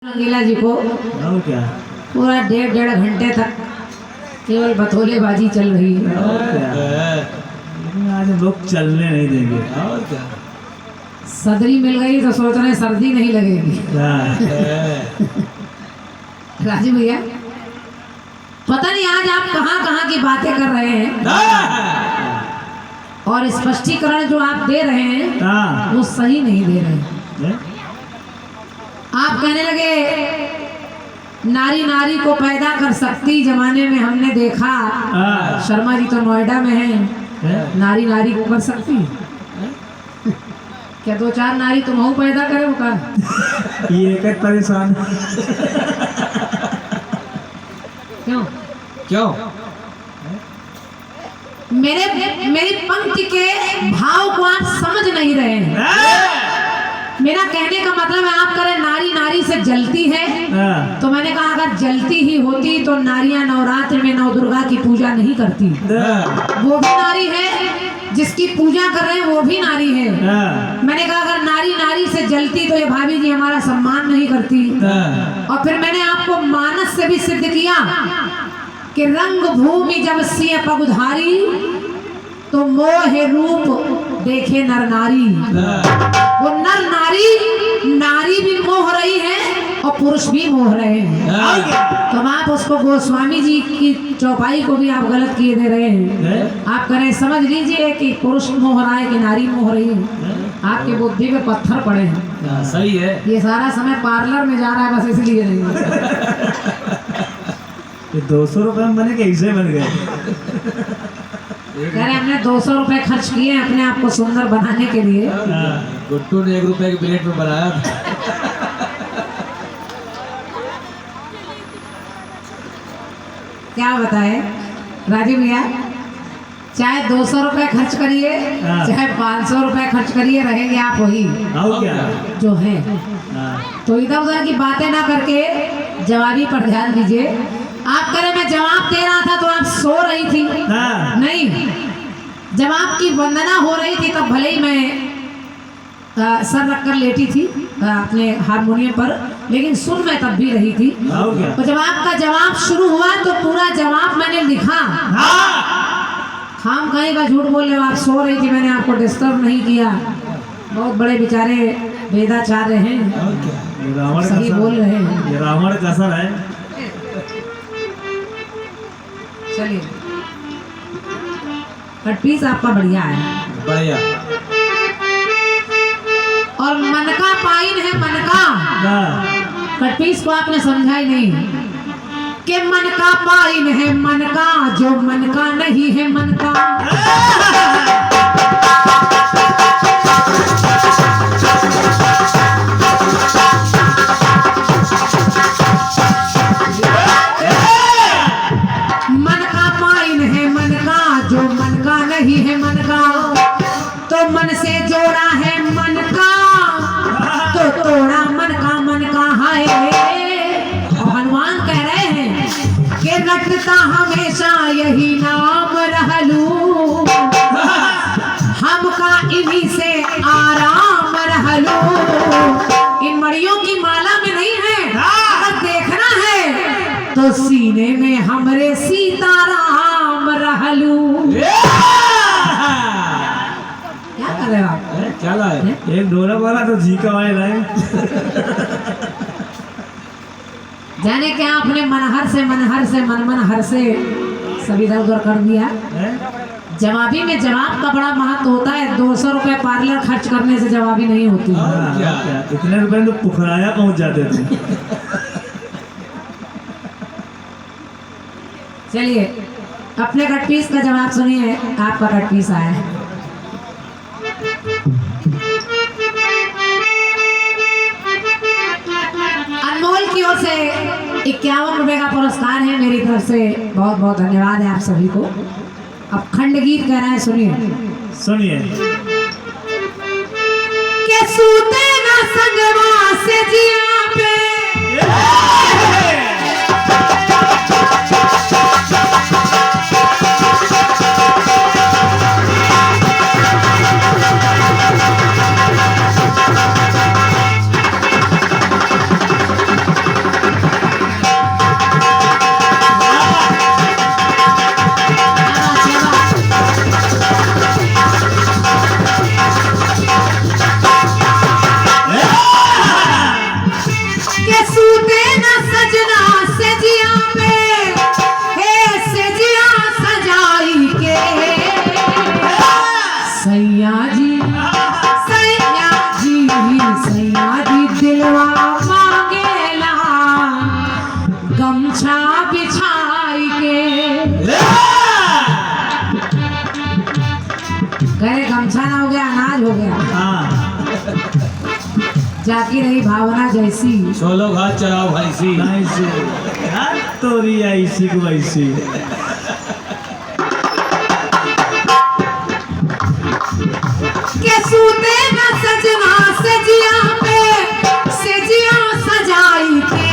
रंगीला जी को और क्या पूरा 1.5 घंटे तक केवल बतौलेबाजी चल रही है। और क्या लेकिन आज हम लोग चलने नहीं देंगे। और क्या सदरी मिल गई तो सोच रहे हैं सर्दी नहीं लगेगी। राजू भैया पता नहीं आज आप कहाँ कहाँ की बातें कर रहे हैं और स्पष्टीकरण जो आप दे रहे हैं वो सही नहीं दे रहे हैं। आप कहने लगे नारी नारी को पैदा कर सकती, जमाने में हमने देखा शर्मा जी तो नोएडा में हैं, नारी नारी को कर सकती। क्या 2-4 नारी तुम हो पैदा करे वो का ये एक परेशान क्यों क्यों मेरी पंक्ति के भाव को आप समझ नहीं रहे हैं। मेरा कहने का मतलब है आप करें नारी नारी से जलती है तो मैंने कहा अगर जलती ही होती तो नारियां नवरात्र में नव दुर्गा की पूजा नहीं करती। वो भी नारी है, जिसकी पूजा कर रहे हैं वो भी नारी है। मैंने कहा अगर नारी नारी से जलती तो ये भाभी जी हमारा सम्मान नहीं करती। और फिर मैंने आपको मानस से भी सिद्ध किया कि रंग भूमि जब सिय पगुधारी तो मोह रूप देखे नर नारी। वो नर नारी नारी भी मोह रही है और पुरुष भी मोह रहे हैं। तो आप उसको गोस्वामी जी की चौपाई को भी आप गलत किए दे रहे हैं। आप करें समझ लीजिए कि पुरुष मोह रहा है कि नारी मोह रही है। आपकी बुद्धि पे पत्थर पड़े हैं। सही है। ये सारा समय पार्लर में जा रहा है बस इसलिए नहीं। 200 रुपए में बने कैसे बन गए? कह रहे हमने 200 रुपए खर्च किए अपने आप को सुंदर बनाने के लिए। गुट्टू ने 1 रुपए के प्लेट में बनाया। क्या बताए राजू भैया, चाहे 200 रुपए खर्च करिए चाहे 500 रुपए खर्च करिए, रहेंगे आप वही जो है। तो इधर उधर की बातें ना करके जवाबी पर ध्यान दीजिए। आप करें मैं जवाब दे रहा था तो आप सो रही थी। नहीं, जब आपकी वंदना हो रही थी तब भले ही मैं सर रखकर लेटी थी अपने हारमोनियम पर, लेकिन सुन मैं तब भी रही थी। तो जब आपका जवाब शुरू हुआ तो पूरा जवाब मैंने लिखा। हम कहीं का झूठ बोल रहे हो, आप सो रही थी, मैंने आपको डिस्टर्ब नहीं किया। बहुत बड़े बेचारे वेदाचार्य हैं, सही बोल रहे हैं। ये रावण कसर है। चलिए कट पीस आपका बढ़िया है, बढ़िया। और मन का पाइन है, मन का कट पीस को आपने समझा ही नहीं कि मन का पाइन है मन का, जो मन का नहीं है मन का। मन का पाइन है मन का, जो मन का नहीं है मन का। तो मन से जोड़ा है मन का, तो तोड़ा मन का है। और हनुमान कह रहे हैं कि रटता हमेशा यही नाम रहलू, हमका इन्हीं से आराम रहलू। इन मड़ियों की माला में नहीं है, अगर देखना है तो सीने में हमरे सीताराम रहलू। क्या कर रहे हो आप? क्या लाए? एक ढोला वाला तो झीका वाले लाए। जाने क्या आपने मनहर से मन से सभी इधर उधर कर दिया। जवाबी में जवाब का बड़ा महत्व होता है। 200 रुपए पार्लर खर्च करने से जवाबी नहीं होती। क्या इतने रुपए तो पुखराया पहुंच जाते थे। चलिए अपने कट पीस का जवाब सुनिए, आपका कट पीस आया है। अनमोल की ओर से 51 रुपए का पुरस्कार है मेरी तरफ से, बहुत बहुत धन्यवाद है आप सभी को। अब खंड गीत कह रहा है, सुनिए। के सूते ना संगवा से जिया पे, सजना सजिया में हे सजिया सजाई के सैया जी सैया जी सैया जी दिलवा मांगेला गमछा बिछाई के गए गमछा ना हो गया अनाज हो गया जाकी रही भावना जैसी चलो घाट चलाओ भाई सी तोरी ऐसी को वैसी के सूते न सजना सजिया पे सजिया सजाई के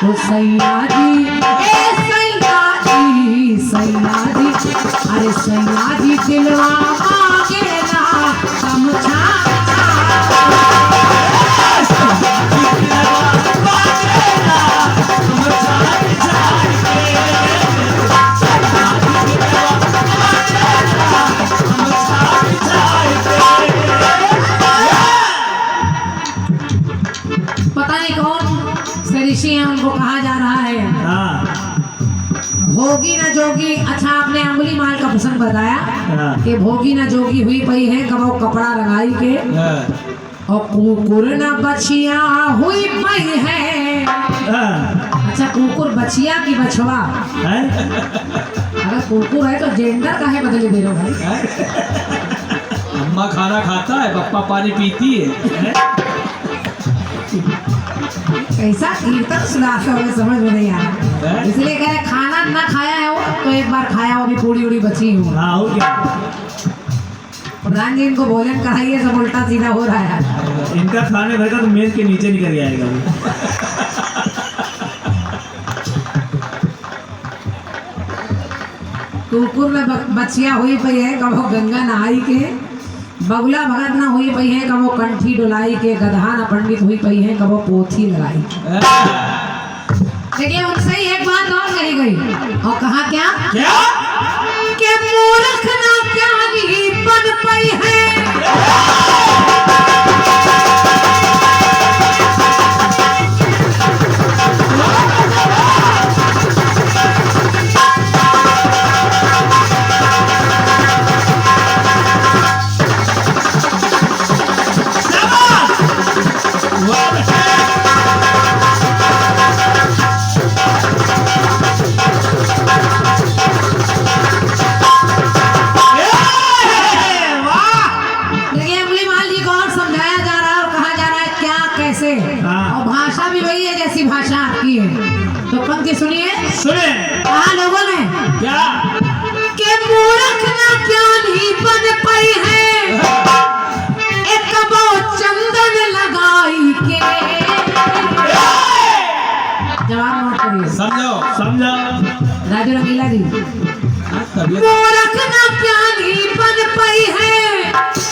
तो सैया जी ए सैया जी अरे सैया जी दिलवा मांगेला गमछा पता नहीं कौन से ऋषि हैं उनको कहा जा रहा है भोगी न जोगी। अच्छा आपने अंगुली माल का प्रसंग बताया कि भोगी न जोगी हुई पई है कब कपड़ा लगाई के और कुकुर न बछिया हुई पई है। अच्छा कुकुर बछिया की बछवा अगर कुकुर है तो जेंडर काहे बदले दे रहे हो भाई? अम्मा खाना खाता है पप्पा पानी पीती है। कैसा कीर्तन सुनाते हो समझ में नहीं आ रहा, इसलिए कह रहे खाना ना खाया है वो तो एक बार खाया वो भी पूरी उड़ी बची हूँ। प्रधान जी इनको भोजन कराइए सब उल्टा सीधा हो रहा है। इनका खाने भर का तो मेज के नीचे निकल जाएगा। कुकुर में बचिया हुई पई है कबो गंगा नहाई के बगुला भगत ना हुई पई है कबो कंठी डुलाई के गधा न पंडित हुई पई है कबो पोथी लगाई। देखिए उनसे ही एक बात और कही गई और कहा क्या कि मूर्ख ना ज्ञानी बन पई है। और भाषा भी वही है जैसी भाषा आपकी है। तो पंक्ति सुनिए कहा लोगों ने क्या के मूर्ख ना ज्ञानी बन पई है एक कबो चंदन लगाई के। जवाब नोट करिए समझो राजू रंगीला जी। मूर्ख ना ज्ञानी बन पई है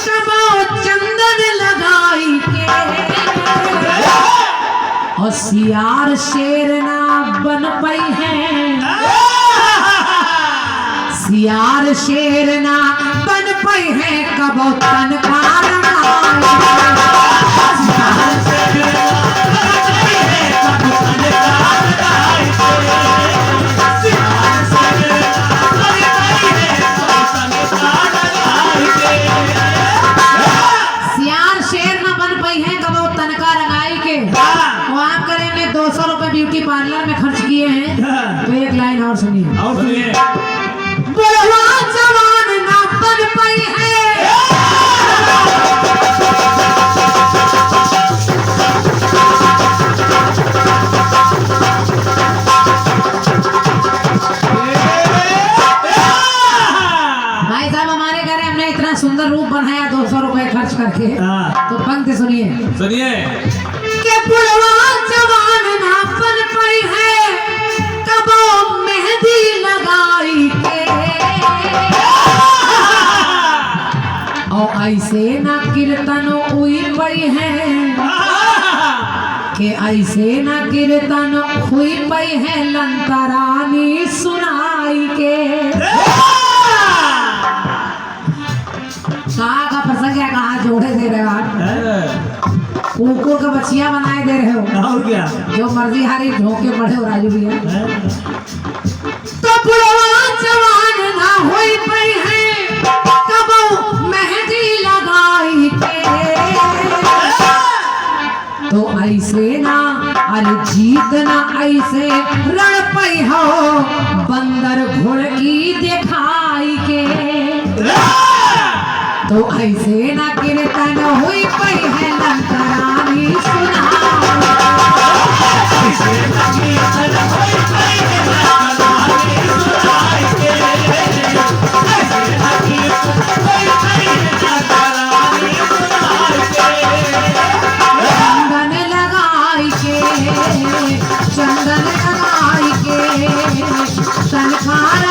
कबो चंदन लगाई के और सियार शेर ना बन पई है। सियार शेर ना बन पई है कबो तन सियार शेर ना बन पई है कबो तनका रंगाई के। वहाँ करे में 200 रुपए ब्यूटी पार्लर में खर्च किए हैं। तो एक लाइन और सुनिए बुढ़वा जवान ना बन पई है। भाई साहब हमारे घर हमने इतना सुंदर रूप बनाया 200 रुपए खर्च करके। तो पंक्ति सुनिए के बुढ़वा जवान ना बन पई है कबो मेहंदी लगाई के और ऐसे ना कीर्तन हुई पई है कि ऐसे ना कीर्तन हुई पई है लंतरानी सुनाई के। कहा का प्रसंग है कहा जोड़े दे रहे आप कुकुर का बचिया बनाए दे रहे हो। और क्या जो मर्जी हारी झोंके पड़े हो राजू भैया। है? तो बुढ़वा जवान ना होई पई है कब मेहंदी लगाई के। तो ऐसे ना अरे जीत ना ऐसे रण पई हो बंदर घोड़की दिखाई के। तो ऐसे ना कीर्तन हुई पई है लंकरानी सुना। चंदन लगाई के चंदन लगाई के तनखार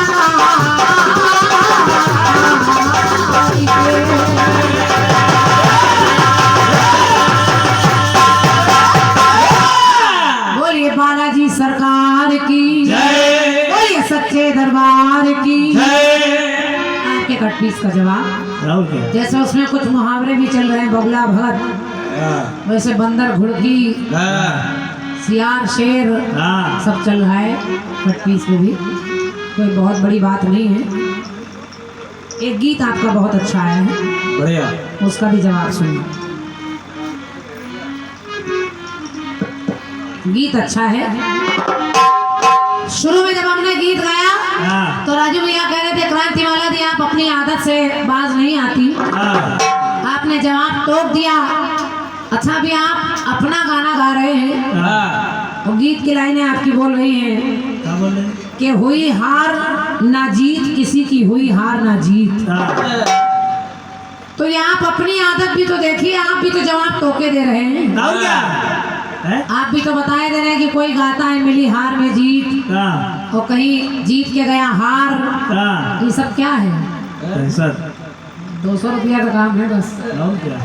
बोलिए बालाजी सरकार की जय। बोलिए सच्चे दरबार की। आपके कट पीस का जवाब और क्या जैसे उसमें कुछ मुहावरे भी चल रहे हैं बगुला भगत वैसे बंदर घुड़की सियार शेर हाँ सब चल रहा है कट पीस में भी कोई बहुत बड़ी बात नहीं है। एक गीत आपका बहुत अच्छा आया है बढ़िया। उसका भी जवाब सुनिए। गीत अच्छा है। शुरू में जब हमने गीत गाया हाँ तो राजू भैया कह रहे थे क्रांति वाला दी आप अपनी आदत से बाज नहीं आती। हाँ आपने जवाब टोक दिया। अच्छा अभी आप अपना गाना गा रहे हैं हाँ और गीत की लाइनें आपकी बोल रही हैं क्या बोल रहे कि हुई हार ना जीत किसी की हुई हार ना जीत। हाँ तो ये आप अपनी आदत भी तो देखिए। आप भी तो जवाब टोके दे रहे हैं। और क्या है? आप भी तो बताए दे रहे हैं कि कोई गाता है मिली हार में जीत हाँ और कहीं जीत के गया हार। हाँ ये सब क्या है? सर 200 रुपया का काम है बस। और क्या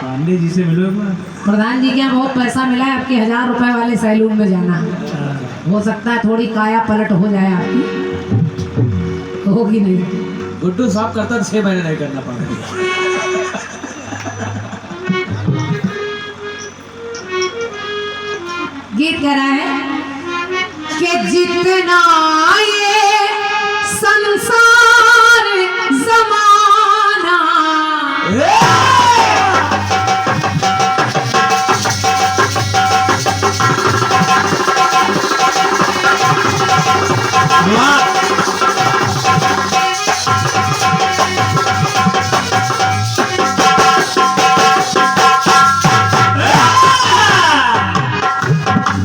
पांडे जी से मिलो एक बार। प्रधान जी के यहाँ बहुत पैसा मिला है। आपके 1000 रुपए वाले सैलून में जाना हाँ, हो सकता है थोड़ी काया पलट हो जाए आपकी। होगी नहीं। गुड्डू साफ करता 6 महीने नहीं करना पड़ता। गीत कह रहा है कि जितना ये संसार जमाना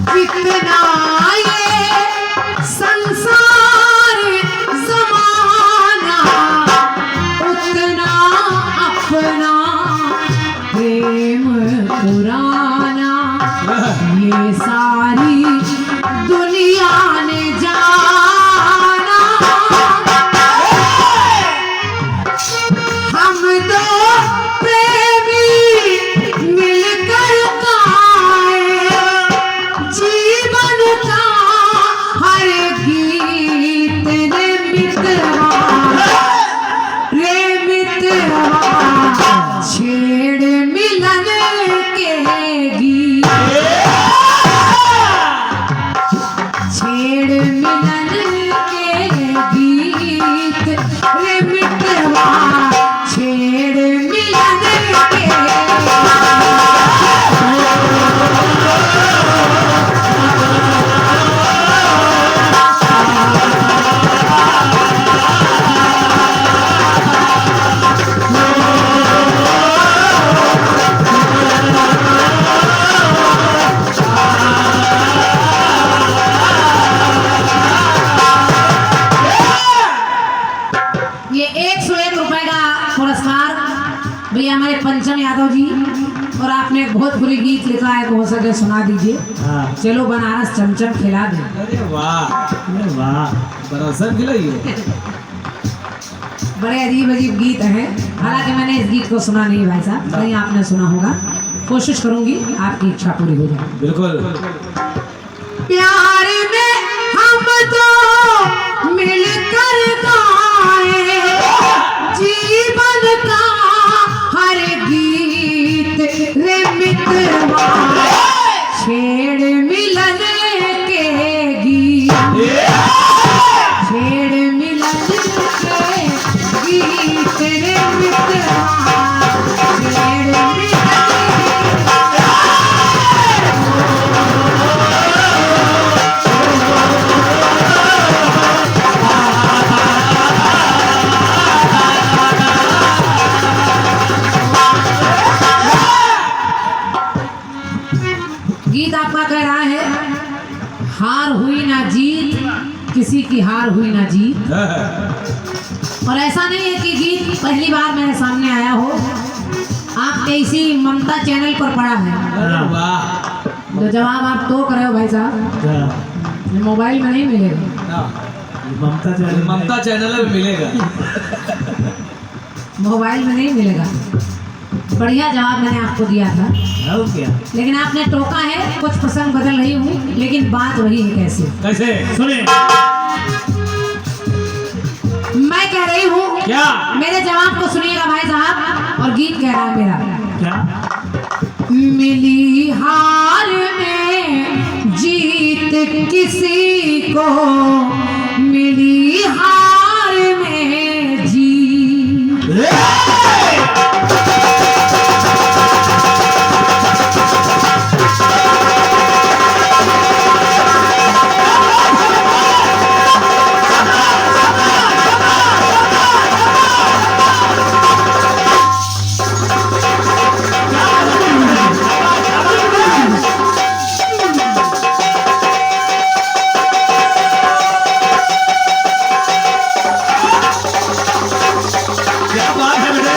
जितना ये संसार जमाना उतना अपना प्रेम पुराना ये सारी दुनिया ने जाना। हम दो प्रेमी मिलकर गाए जीवन का हर गीत रे मित्रवा छेड़ मिलन के गीत छेड़ मिलन के गीत रे मित्रवा छेड़ मिलन के। ये 101 रुपए का पुरस्कार भैया हमारे पंचम यादव जी और आपने एक बहुत बुरी गीत लिखा है हो सके सुना दीजिए। हाँ चलो बनारस चमचम खिला दे। अरे वाह अरे वाह बनारस खिलाइए। बड़े अजीब अजीब गीत हैं। हालांकि मैंने इस गीत को सुना नहीं भाई साहब कहीं आपने सुना होगा। कोशिश करूंगी आपकी इच्छा पूरी हो जाए। बिल्कुल। प्यार में हम तो मिलकर गाए जीवन का हर गीत रे छेड़ मिलन के गीत, छेड़ मिलन के गीत रे मित्रवा, छेड़ मिलन गीत आपका कह रहा है, हार हुई ना जीत, किसी की हार हुई ना जीत। और ऐसा नहीं है कि गीत पहली बार मेरे सामने आया हो, आपने इसी ममता चैनल पर पढ़ा है। वाह जो जवाब आप तो कर रहे हो भाई साहब, ये मोबाइल में नहीं मिलेगा, ममता चैनल में मिलेगा। मोबाइल में नहीं मिलेगा। बढ़िया जवाब मैंने आपको दिया था, क्या लेकिन आपने टोका है। कुछ प्रसंग बदल रही हूँ, लेकिन बात वही है। कैसे कैसे सुने मैं कह रही हूँ, क्या? मेरे जवाब को सुनिएगा भाई साहब। और गीत कह रहा है मेरा, क्या मिली हार में जीत किसी को, मिली हार में जीत। क्या बात है बेटे?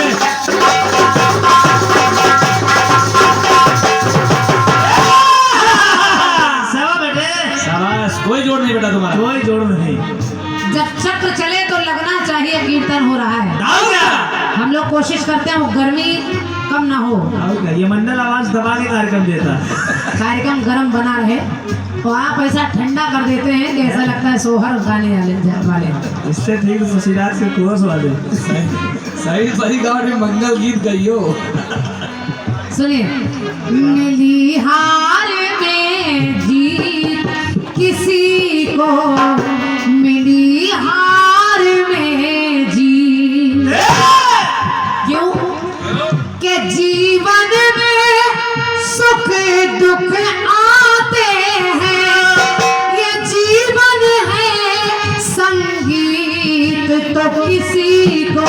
शाबाश, कोई जोड़ नहीं बेटा तुम्हारा। कोई जोड़ नहीं। जब चक्र चले तो लगना चाहिए कीर्तन हो रहा है। हम लोग कोशिश करते हैं वो गर्मी कम ना हो, ये मंडल आवाज दबा के कार्यक्रम देता है। कार्यक्रम गर्म बना रहे। तो आप ऐसा ठंडा कर देते हैं कि ऐसा लगता है सोहर गाने वाले। इससे ठीक ससुराल से कोस वाले। सही सही गाँव में मंगल गीत गाइयो। सुनिए, मिली हार में जीत किसी को, मिली हार में जीत। क्यों के जीवन में सुख दुख आते हैं, ये जीवन है संगीत। तो किसी को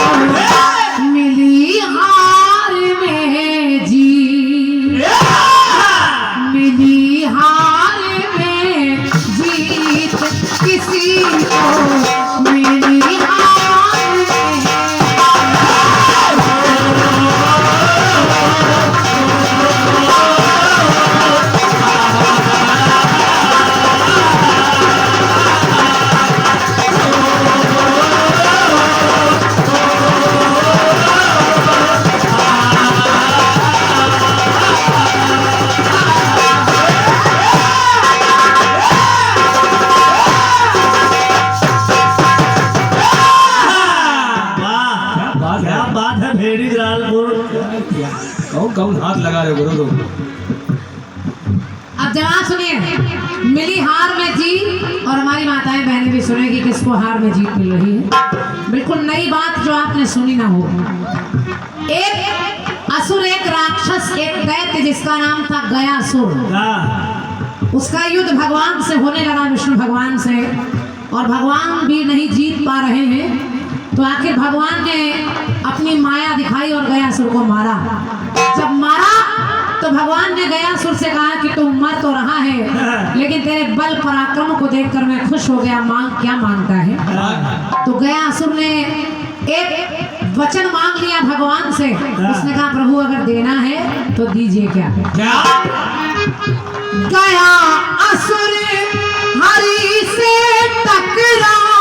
मिली हार में जीत, मिली हार में जीत किसी को, मिली हार में। क्या बात है भेड़ी जलालपुर। कौन हाथ लगा रहे हो गुरु तुम? अब जवाब सुनिए, मिली हार में जीत। और हमारी माताएं बहनें भी सुनेगी किसको हार में जीत मिल रही है। बिल्कुल नई बात जो आपने सुनी ना हो। एक असुर, एक राक्षस, एक दैत्य जिसका नाम था गयासुर, उसका युद्ध भगवान से होने लगा, विष्णु भगवान से। और भगवान भी नहीं जीत पा रहे हैं। तो आखिर भगवान ने अपनी माया दिखाई और गयासुर को मारा। जब मारा तो भगवान ने गयासुर से कहा कि तू मर तो रहा है, लेकिन तेरे बल पराक्रम को देखकर मैं खुश हो गया। मांग क्या मांगता है? तो गयासुर ने एक वचन मांग लिया भगवान से। उसने कहा प्रभु अगर देना है तो दीजिए। क्या गया असुर हरि से टकराए,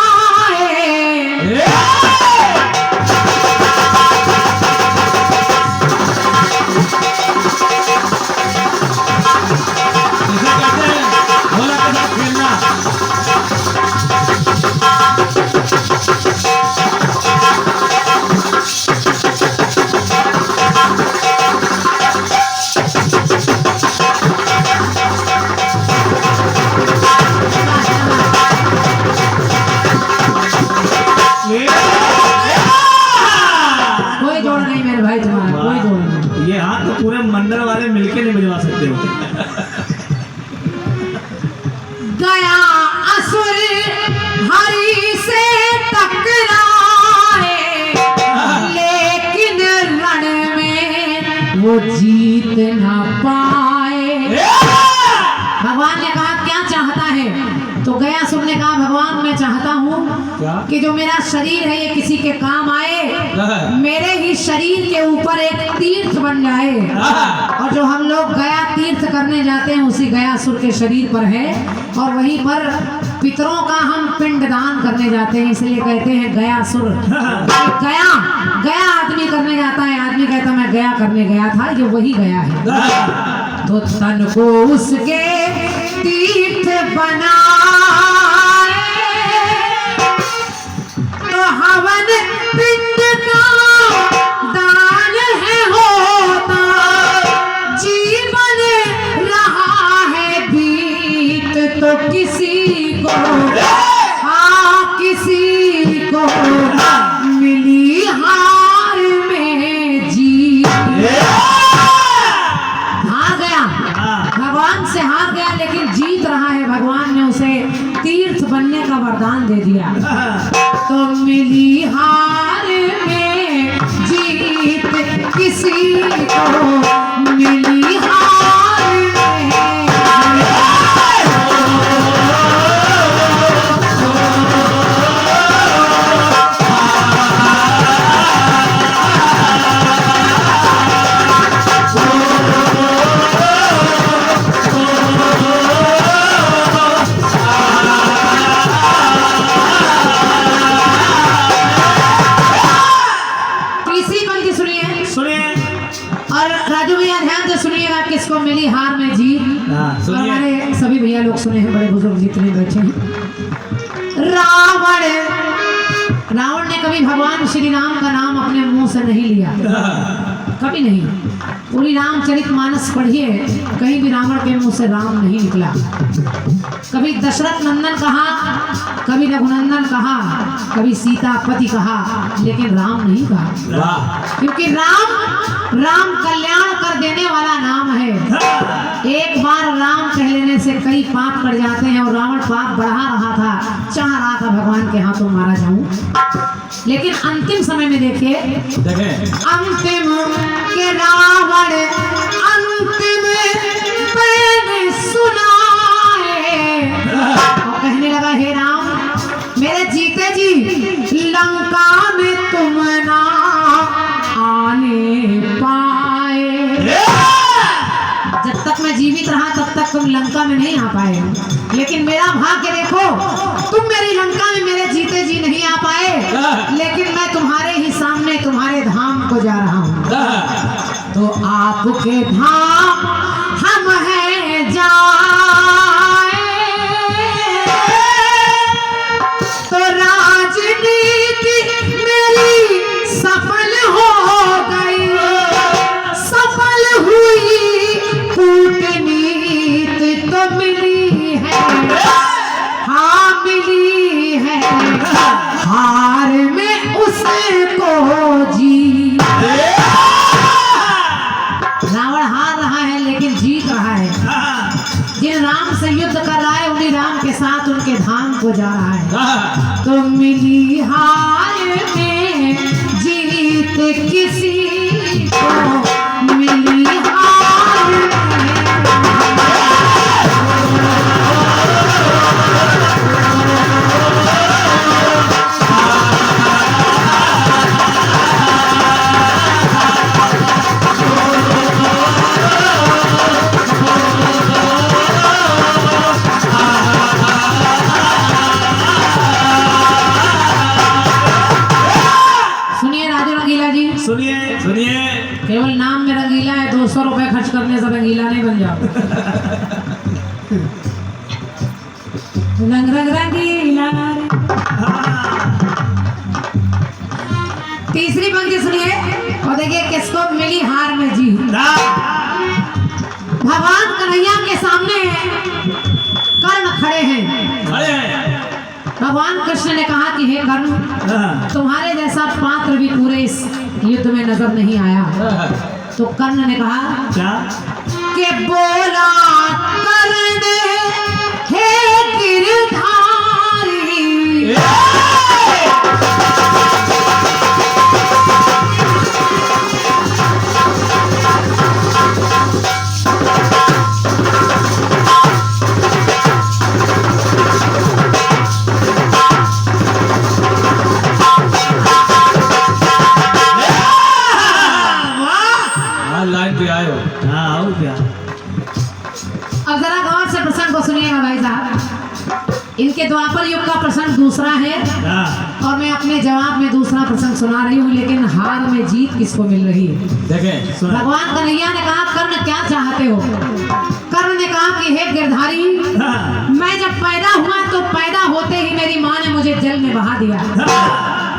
जीत ना पाए। भगवान ने कहा क्या चाहता है? तो गयासुर ने कहा भगवान मैं चाहता हूँ कि जो मेरा शरीर है ये किसी के काम आए, मेरे ही शरीर के ऊपर एक तीर्थ बन जाए, और जो हम लोग गया तीर्थ करने जाते हैं उसी गयासुर के शरीर पर है, और वहीं पर पितरों का हम पिंडदान करने जाते हैं, इसलिए कहते हैं गयासुर। गया गया आदमी करने जाता है, आदमी कहता मैं गया करने गया था, ये वही गया है। तो तन को उसके तीर्थ बनाए, तो हवन पिंड का दान है होता, जीवन रहा है बीत तो किसी को, हाँ किसी को मिली हार में जीत। हार गया, भगवान से हार गया, लेकिन जीत रहा है। भगवान ने उसे तीर्थ बनने का वरदान दे दिया। तो मिली हार में जीत किसी को, मिली हार में। किसको मिली हार में जीत? हमारे सभी भैया लोग सुने हैं, बड़े बुजुर्ग जितने बैठे हैं। रावण ने कभी भगवान श्री राम का नाम अपने मुंह से नहीं लिया, कभी नहीं। पूरी रामचरितमानस पढ़िए, कहीं भी रावण के मुंह से राम नहीं निकला। कभी दशरथ नंदन कहा, कभी रघुनंदन कहा, कभी सीतापति कहा, लेकिन राम नहीं कहा, क्योंकि राम कल्याण कर देने वाला नाम है। एक बार राम कह लेने से कई पाप कर जाते हैं, और रावण पाप बढ़ा रहा था, चाह रहा था भगवान के हाथों मारा जाऊं, लेकिन अंतिम समय में देखिए, अंतिम के रावण अंतिम मैंने सुना है, और कहने लगा हे राम मेरे जीते जी लंका में तुम ना आने पाए। जब तक मैं जीवित रहा तब तक तुम लंका में नहीं आ पाए, लेकिन मेरा भाग्य देखो, तुम मेरी लंका में मेरे जीते जी नहीं आ पाए, लेकिन मैं तुम्हारे ही सामने तुम्हारे धाम को जा रहा हूँ। तो आपके धाम हम हैं जाए, तो राजनीति मेरी सफल हो गई, सफल हुई कूटनीति तो मिली है, हाँ मिली है, हार में उसको जीत। रावण हार रहा है लेकिन जीत रहा है। जिन राम से युद्ध कर रहा है उन्हीं राम के साथ उनके धाम को जा रहा है। तो मिली हार में जीत किसी को, मिली हार में। सुनिए, केवल नाम में रंगीला है, 200 रुपए खर्च करने से रंगीला नहीं बन जाओ। रंग रंग रंगीला। तीसरी पंक्ति सुनिए और देखिए किसको मिली हार में जी। भगवान कन्हैया के सामने कर्ण खड़े हैं। भगवान कृष्ण ने कहा कि हे कर्ण, तुम्हारे जैसा पात्र भी पूरे इस युद्ध में नजर नहीं आया। तो कर्ण ने कहा क्या? कि बोला कर्ण हे गिरधारी, तो सुनिएगा भाई साहब, इनके द्वापर युग का प्रसंग दूसरा है और मैं अपने जवाब में दूसरा प्रसंग सुना रही हूँ, लेकिन हार में जीत किसको मिल रही है? देखें भगवान कन्हैया ने कहा कर्ण क्या चाहते हो? कर्ण ने कहा कि हे गिरधारी, मैं जब पैदा हुआ तो पैदा होते ही मेरी माँ ने मुझे जल में बहा दिया।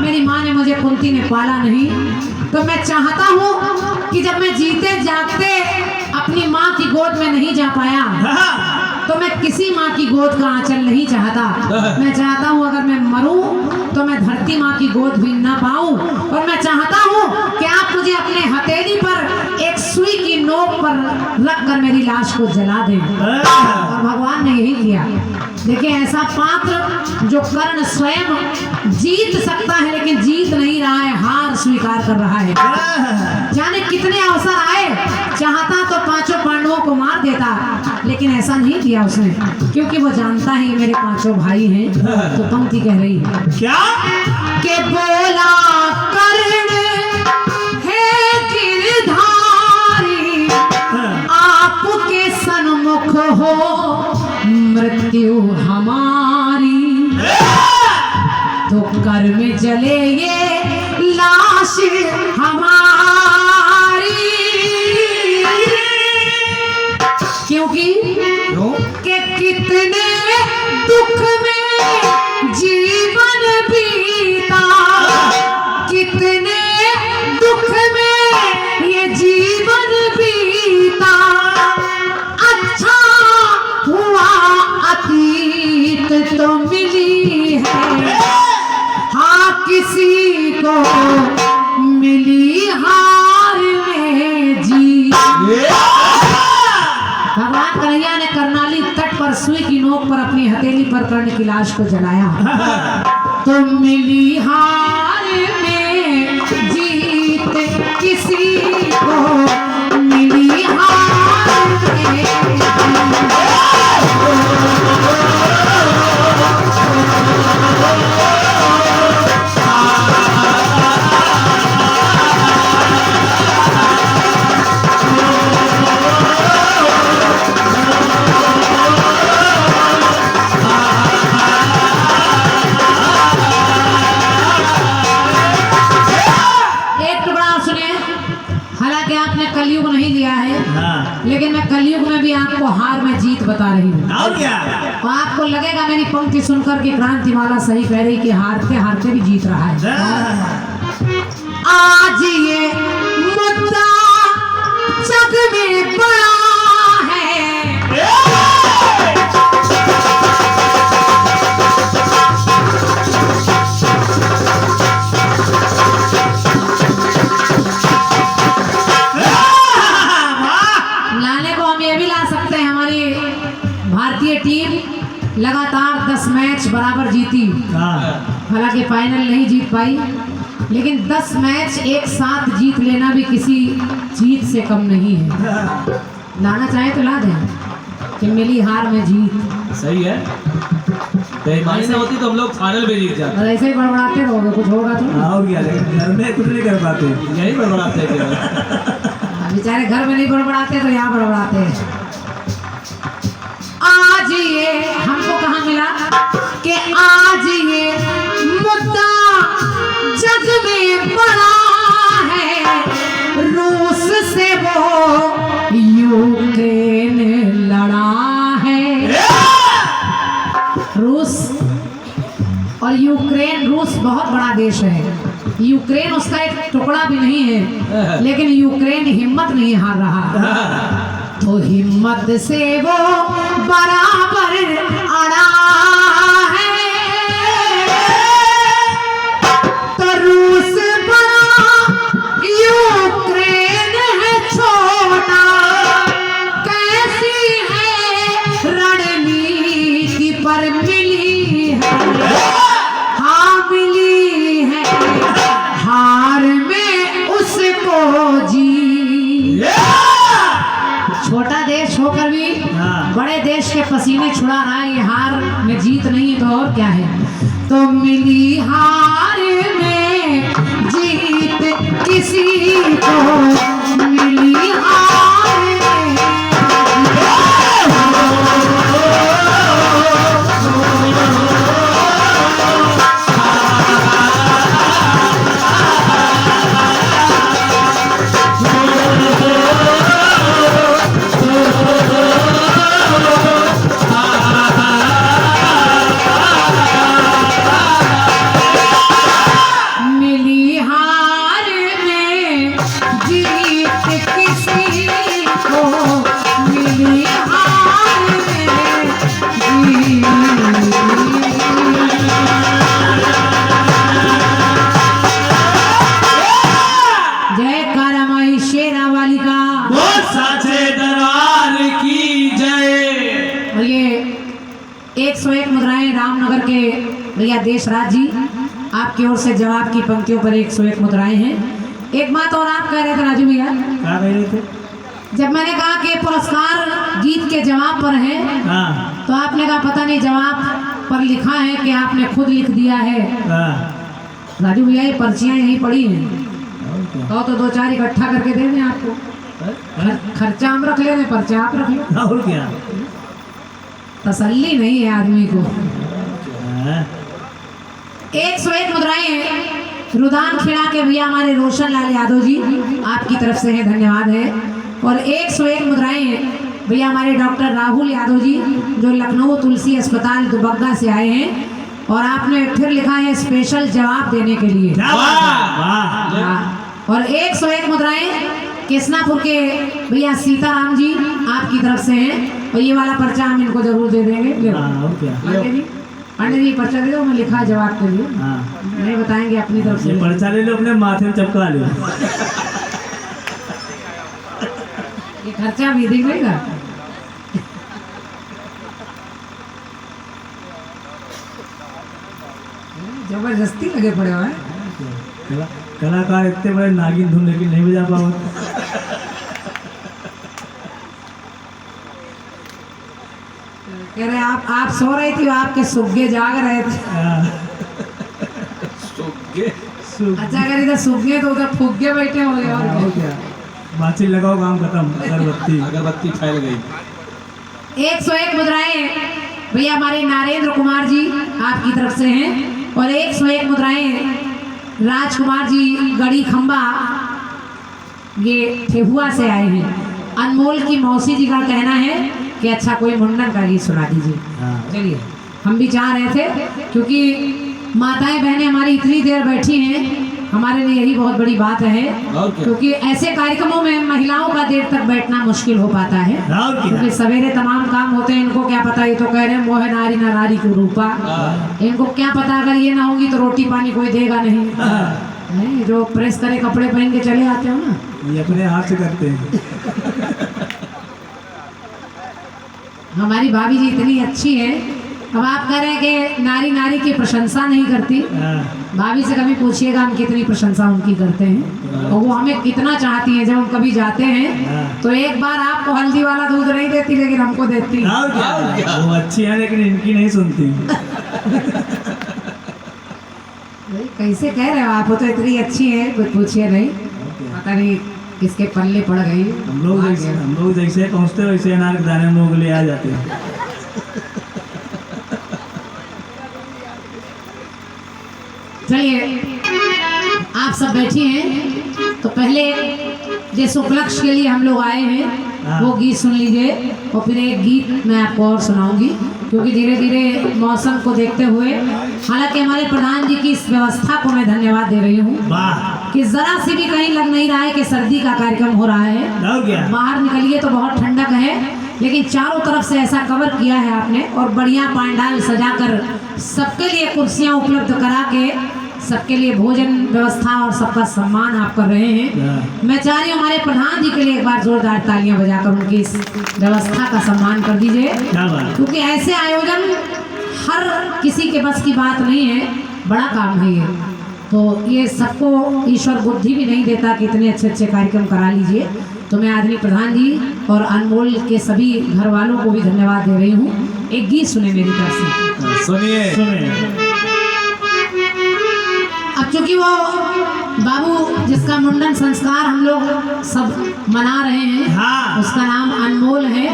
मेरी माँ ने मुझे कुंती ने पाला नहीं, तो मैं चाहता हूँ कि जब मैं जीते जागते अपनी माँ की गोद में नहीं जा पाया, तो मैं किसी माँ की गोद का आंचल नहीं चाहता। मैं चाहता हूँ अगर मैं मरूं तो मैं धरती माँ की गोद भी ना पाऊं, और मैं चाहता हूँ कि आप मुझे अपने हथेली पर एक सुई की नोक पर रख कर मेरी लाश को जला दें। और भगवान ने यही किया। देखिए, ऐसा पात्र जो कर्ण स्वयं जीत सकता है लेकिन जीत नहीं रहा है, हार स्वीकार कर रहा है। जाने कितने अवसर आए, चाहता तो पांचों पांडवों को मार देता, लेकिन ऐसा नहीं किया उसने, क्योंकि वो जानता है मेरे पांचों भाई हैं। तो पंक्ति कह रही है क्या के बोला कर्ण है गिरधारी, आपके सन्मुख हो मृत्यु हमारी, तो कर में जले ये लाश हमारी। क्योंकि के कितने दुख में जीवन बीता, कितने दुख में ये जीवन बीता, अच्छा हुआ अतीत तो मिली है, हाँ किसी को मिली हार में जी। भगवान कन्हैया ने करनाली तट पर सुई की नोक पर अपनी हथेली पर कर्ण की लाश को जलाया, तो मिली हार में जीत किसी को मिली हार में। कलयुग नहीं लिया है, लेकिन मैं कलयुग में भी आपको हार में जीत बता रही हूँ। और क्या? तो आपको लगेगा मेरी पंक्ति सुनकर कि क्रांतिमाला सही कह रही कि हारते हारते भी जीत रहा है। आज ये मुद्दा जग में बड़ा है, भारतीय टीम लगातार 10 मैच बराबर जीती, हालांकि फाइनल नहीं जीत पाई, लेकिन 10 मैच एक साथ जीत लेना भी किसी जीत से कम नहीं है। लाना चाहे तो ला दें कि मिली हार में जीत। सही है, बेईमानी से होती तो हम लोग फाइनल में जीत जाते। और ऐसे ही बड़बड़ाते रहोगे, कुछ होगा तो। और क्या, घर में कुछ नहीं कर पाते, यही बड़बड़ाते हैं। बेचारे घर में नहीं बड़बड़ाते तो यहाँ बड़बड़ाते हैं। आज ये हमको कहाँ मिला कि आज ये मुद्दा जग में बड़ा है, रूस से वो यूक्रेन लड़ा है। रूस और यूक्रेन, रूस बहुत बड़ा देश है, यूक्रेन उसका एक टुकड़ा भी नहीं है, लेकिन यूक्रेन हिम्मत नहीं हार रहा, तो हिम्मत से वो बराबर अड़ा है। तो रूस बड़ा, यूक्रेन है छोटा, कैसी है रणनीति पर मिली है, हाँ मिली है हार में उसको जी। छोटा देश होकर भी बड़े देश के पसीने छुड़ा रहा है, ये हार में जीत नहीं है तो और क्या है। तो मिली हार में जीत किसी को मिली हार में। और ये 101 मुद्राएं रामनगर के भैया देशराज जी आपकी ओर से जवाब की पंक्तियों पर 101 मुद्राएं हैं। एक बात और आप कह रहे थे राजू भैया, क्या कह रहे थे? जब मैंने कहा कि पुरस्कार गीत के जवाब पर है, हाँ तो आपने कहा पता नहीं जवाब पर लिखा है कि आपने खुद लिख दिया है। हाँ, राजू भैया ये पर्चियाँ यहीं पड़ी हैं, और क्या? तो 2-4 इकट्ठा करके दे दें आपको। खर्चा हम रख ले रहे, पर्चा आप रख लो। और क्या? तसल्ली नहीं है आदमी को। हाँ, 101 मुद्राएं हैं रुदान खेड़ा के भैया हमारे रोशन लाल यादव जी आपकी तरफ से है, धन्यवाद है। और 101 मुद्राएं हैं भैया हमारे डॉक्टर राहुल यादव जी जो लखनऊ तुलसी अस्पताल दुबग्गा से आए हैं, और आपने फिर लिखा है स्पेशल जवाब देने के लिए। क्या बात है, वाह। हाँ। और 101 मुद्राएं केसनापुर के भैया सीताराम जी आपकी तरफ से हैं, और ये वाला पर्चा हम इनको जरूर दे देंगे। ले लो। हाँ, और क्या? पांडे जी पर्चा दे दो, मैं लिखा है जवाब के लिए, हाँ, नहीं बताएंगे अपनी तरफ ये से। पर्चा ले लो, अपने माथे में चपका लो। ये खर्चा भी दिखेगा। जबरदस्ती लगे पड़े हुए हैं। कलाकार इतने बड़े नागिन धुन लेकिन नहीं बजा पाओ। कह रहे आप सो रही थी, आपके सुग्गे जाग रहे थे। अच्छा कह रही था सुग्गे तो उधर फुग्गे बैठे हो गए। और क्या? बातचीत लगाओ, काम खत्म। अगरबत्ती अगरबत्ती फैल गई। 101 मुद्राएं भैया हमारे नरेंद्र कुमार जी आपकी तरफ से हैं, और 101 मुद्राएं राजकुमार जी गड़ी खंबा ये ठेहुआ से आए हैं। अनमोल की मौसी जी का कहना है कि अच्छा कोई मुंडन का गीत सुना दीजिए। हाँ। चलिए, हम भी चाह रहे थे क्योंकि माताएं बहनें हमारी इतनी देर बैठी हैं, हमारे लिए यही बहुत बड़ी बात है, और क्या? क्योंकि ऐसे कार्यक्रमों में महिलाओं का देर तक बैठना मुश्किल हो पाता है, और क्या? क्योंकि सवेरे तमाम काम होते हैं। इनको क्या पता, ये तो कह रहे हैं मोह नारी ना नारी को रूपा। इनको क्या पता अगर ये ना होगी तो रोटी पानी कोई देगा नहीं। नहीं, जो प्रेस करे कपड़े पहन के चले आते हो ना, ये अपने हाथ से करते हैं। हमारी भाभी जी इतनी अच्छी है। अब आप कह रहे हैं कि नारी नारी की प्रशंसा नहीं करती, हाँ, भाभी से कभी पूछिएगा हम कितनी प्रशंसा उनकी करते हैं, और वो हमें कितना चाहती हैं। जब हम कभी जाते हैं तो एक बार आपको हल्दी वाला दूध नहीं देती, लेकिन हमको देती। और क्या? वो अच्छी है लेकिन इनकी नहीं सुनती। कैसे कह रहे हो आप, वो तो इतनी अच्छी है, कुछ पूछिए नहीं, पता नहीं किसके पल्ले पड़ गई। हम लोग जैसे पहुँचते वैसे अनार के दाने मुँह के लिए आ जाते हैं। चलिए, आप सब बैठे हैं तो पहले जिस उपलक्ष्य के लिए हम लोग आए हैं वो गीत सुन लीजिए, और फिर एक गीत मैं आपको और सुनाऊंगी, क्योंकि धीरे धीरे मौसम को देखते हुए, हालांकि हमारे प्रधान जी की इस व्यवस्था को मैं धन्यवाद दे रही हूँ वाह। कि जरा सी भी कहीं लग नहीं रहा है कि सर्दी का कार्यक्रम हो रहा है। और क्या? बाहर निकलिए तो बहुत ठंडक है, लेकिन चारों तरफ से ऐसा कवर किया है आपने, और बढ़िया पांडाल सजाकर सबके लिए कुर्सियां उपलब्ध करा के सबके लिए भोजन व्यवस्था और सबका सम्मान आप कर रहे हैं। मैं चाह रही हूँ हमारे प्रधान जी के लिए एक बार जोरदार तालियां बजाकर उनकी इस व्यवस्था का सम्मान कर दीजिए, क्या बात? क्योंकि ऐसे आयोजन हर किसी के बस की बात नहीं है, बड़ा काम है ये। तो ये सबको ईश्वर बुद्धि भी नहीं देता कि इतने अच्छे अच्छे कार्यक्रम करा लीजिए। तो मैं आदरणीय प्रधान जी और अनमोल के सभी घर वालों को भी धन्यवाद दे रही हूँ। एक गीत सुने मेरी तरफ से, सुनिए। सुने। अब चूंकि वो बाबू जिसका मुंडन संस्कार हम लोग सब मना रहे हैं, हाँ। उसका नाम अनमोल है,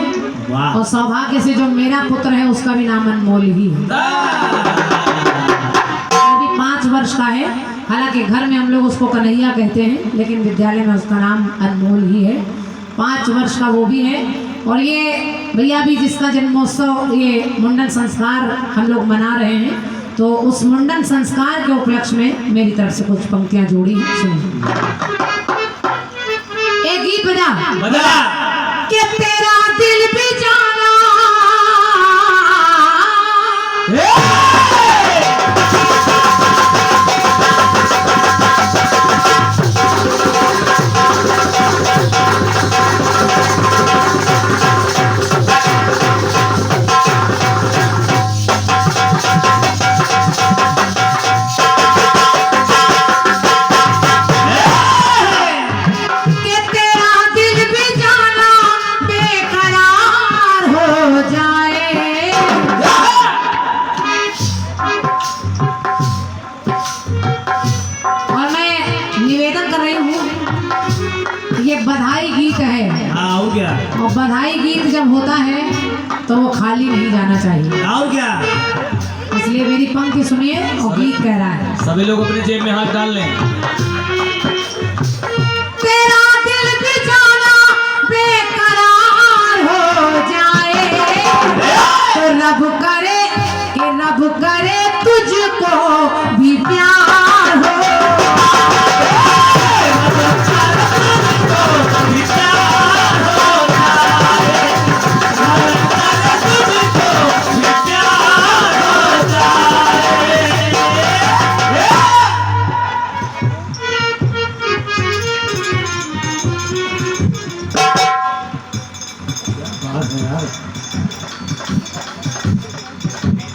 वाह। और सौभाग्य से जो मेरा पुत्र है उसका भी नाम अनमोल ही है। वो भी 5 वर्ष का है, हालांकि घर में हम लोग उसको कन्हैया कहते हैं, लेकिन विद्यालय में उसका नाम अनमोल ही है। 5 वर्ष का वो भी है। और ये भैया भी जिसका जन्मोत्सव, ये मुंडन संस्कार हम लोग मना रहे हैं, तो उस मुंडन संस्कार के उपलक्ष्य में मेरी तरफ से कुछ पंक्तियां जोड़ी हैं, सुनिए। एक गीत बजा कि तेरा दिल भी जाना तो वो खाली नहीं जाना चाहिए। और क्या? इसलिए मेरी पंक्ति सुनिए और गीत कह रहा है। सभी लोग अपनी जेब में हाथ डाल लें। तेरा दिल भी जाना बेकरार हो जाए तो रब करे तुझको भी प्यार हो।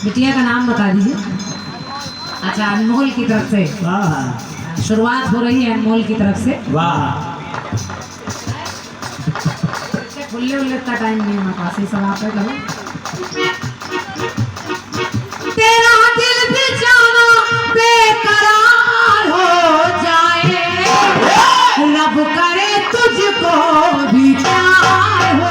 बिटिया का नाम बता दीजिए। अच्छा, अनमोल की तरफ से वाह शुरुआत हो रही है, अनमोल की तरफ से। वाह। खुले उल्ले का टाइम नहीं है हमारे पास, ये सब आप करो। तेरा दिल भी जाना बेकरार हो जाए रब करे तुझको भी प्यार हो।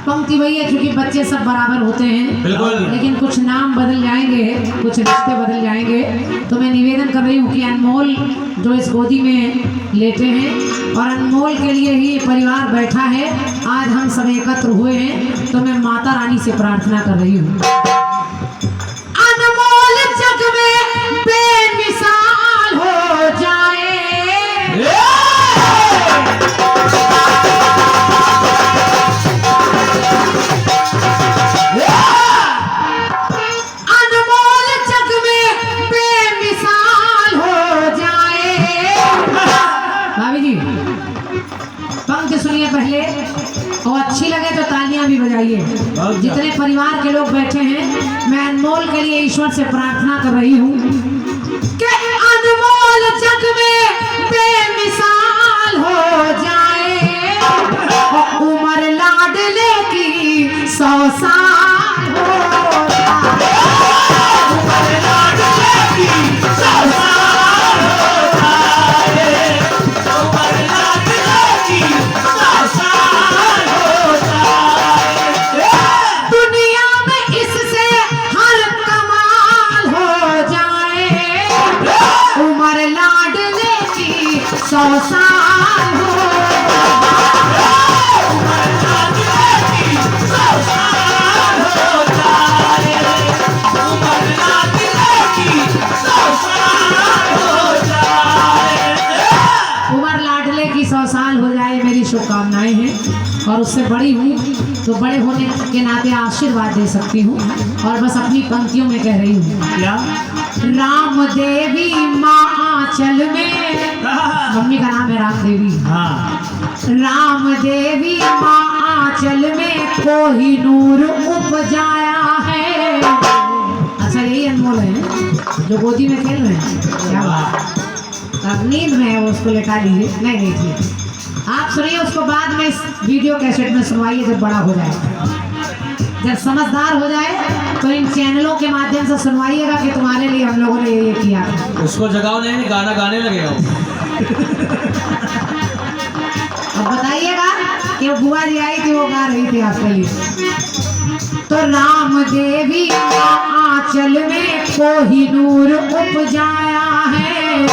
पंक्ति वही है, क्योंकि बच्चे सब बराबर होते हैं बिल्कुल, लेकिन कुछ नाम बदल जाएंगे, कुछ रिश्ते बदल जाएंगे। तो मैं निवेदन कर रही हूँ कि अनमोल जो इस गोदी में लेटे हैं और अनमोल के लिए ही परिवार बैठा है, आज हम सब एकत्र हुए हैं, तो मैं माता रानी से प्रार्थना कर रही हूँ। अनमोल जग में बेमिसाल हो जाए पहले और अच्छी लगे तो तालियां भी बजाइए। जितने परिवार के लोग बैठे हैं, मैं अनमोल के लिए ईश्वर से प्रार्थना कर रही हूँ कि अनमोल जग में बेमिसाल हो जाए और उम्र लाडले की 100 साल हो जाए। उम्र लाडले की 100 साल हो जाए। उम्र लाडले की 100 साल हो जाए। दुनिया में इससे हर कमाल हो जाए। उम्र लाडले की 100 साल हो जाए। उम्र लाडले की 100 साल हो जाए। उम्र लाडले की 100 साल हो जाए। उम्र लाडले की 100 साल हो जाए, मेरी शुभकामनाएं हैं। और उससे बड़ी हूँ तो बड़े होने के नाते आशीर्वाद दे सकती हूँ, और बस अपनी पंक्तियों में कह रही हूँ। क्या? राम देवी माँ आंचल में, मम्मी का नाम है राम देवी। हाँ। राम देवी माँ आंचल में कोहिनूर उपजाया है। अच्छा, यही अनमोल है जो गोदी में खेल रहे हैं। क्या बात, अब नींद में है वो, उसको लेटा लीजिए। नहीं ठीक, आप सुनिए, उसको बाद में इस वीडियो कैसेट में सुनवाइए जब बड़ा हो जाए, जब समझदार हो जाए तो इन चैनलों के माध्यम से सुनवाइएगा कि तुम्हारे लिए हम लोगों ने ये किया। उसको जगाओ नहीं, गाना गाने लगेगा। अब बताइएगा कि वो बुआ जी आई थी, वो गा रही थी आपके लिए। तो राम देवी आंचल में कोहिनूर उपजाया है।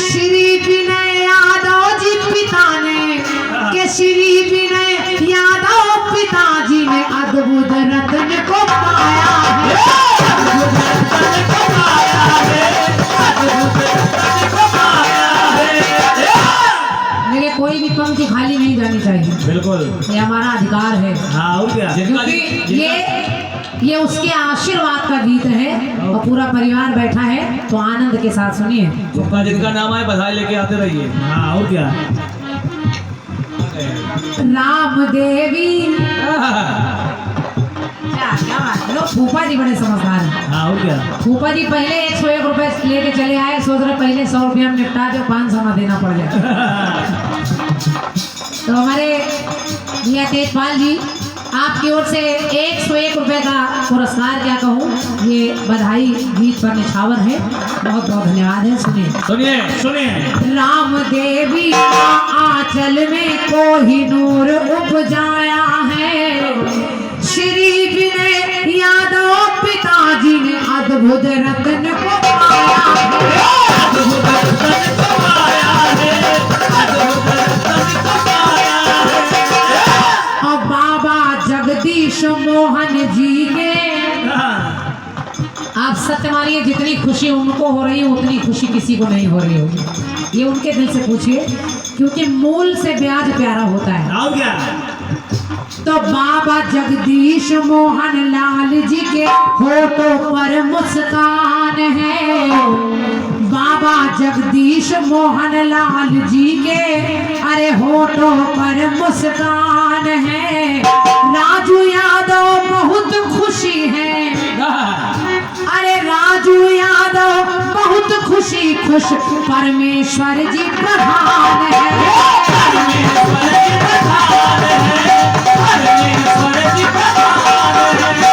श्री विनय यादव जी पिता ने, के श्री विनय यादव पिताजी ने अद्भुत रत्न को पाया है। अद्भुत रत्न को पाया है। अद्भुत रत्न को पाया है। मेरे कोई भी पंक्ति खाली नहीं जानी चाहिए। बिल्कुल, ये हमारा अधिकार है। हाँ, और क्या? क्योंकि ये उसके आशीर्वाद का गीत है और पूरा परिवार बैठा है, तो आनंद के साथ सुनिए। जिनका नाम आए बधाई लेके आते रहिए। हाँ, और क्या? राम देवी, क्या बात, लोग फूफा जी बड़े समझदार हैं। हाँ, और क्या? फूफा जी पहले 101 रुपए लेके चले आए, सोच रहे पहले 100 रुपया हम निपटा दो, 500 ना देना पड़ जाए। तो हमारे ये तेजपाल जी आपकी ओर से 101 रुपए का पुरस्कार क्या कहूँ, ये बधाई गीत पर निछावर है। बहुत बहुत धन्यवाद है। सुनिए सुनिए सुनिए। राम देवी आंचल में कोहिनूर उपजाया है, श्री विनय यादव पिताजी ने अद्भुत रत्न को पाया है। अद्भुत रत्न को पाया है, अद्भुत रत्न को पाया है। और बाबा जगदीश मोहन जी के, आप सत्य मानिए जितनी खुशी उनको हो रही है उतनी खुशी किसी को नहीं हो रही होगी। ये उनके दिल से पूछिए, क्योंकि मूल से ब्याज प्यारा होता है। आओ क्या? तो बाबा जगदीश मोहन लाल जी के होठों पर मुस्कान है, बाबा जगदीश मोहन लाल जी के अरे होठों पर मुस्कान है। राजू यादव बहुत खुशी है, अरे राजू यादव बहुत खुशी खुश, परमेश्वर जी प्रधान है। परमेश्वर जी प्रधान है, परमेश्वर जी प्रधान है।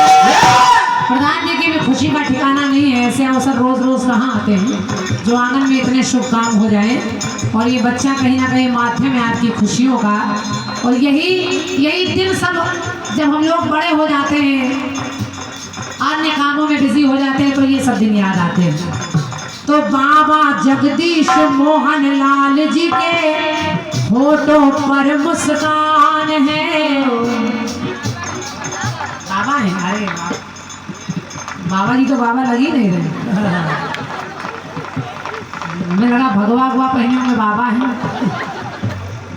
प्रधान जी की भी खुशी का ठिकाना नहीं है। ऐसे अवसर रोज रोज कहाँ आते हैं जो आंगन में इतने शुभ काम हो जाए। और ये बच्चा कहीं ना कहीं माध्यम है आपकी खुशियों का। और यही दिन सब जब हम लोग बड़े हो जाते हैं, अन्य कामों में बिजी हो जाते हैं, तो ये सब दिन याद आते हैं। तो बाबा जगदीश मोहन लाल जी के होठों पर मुस्कान है। बाबा है, अरे बाबा जी तो बाबा लग ही नहीं रहे। हमें लगा भगवा भगवा पहने हुए बाबा हैं,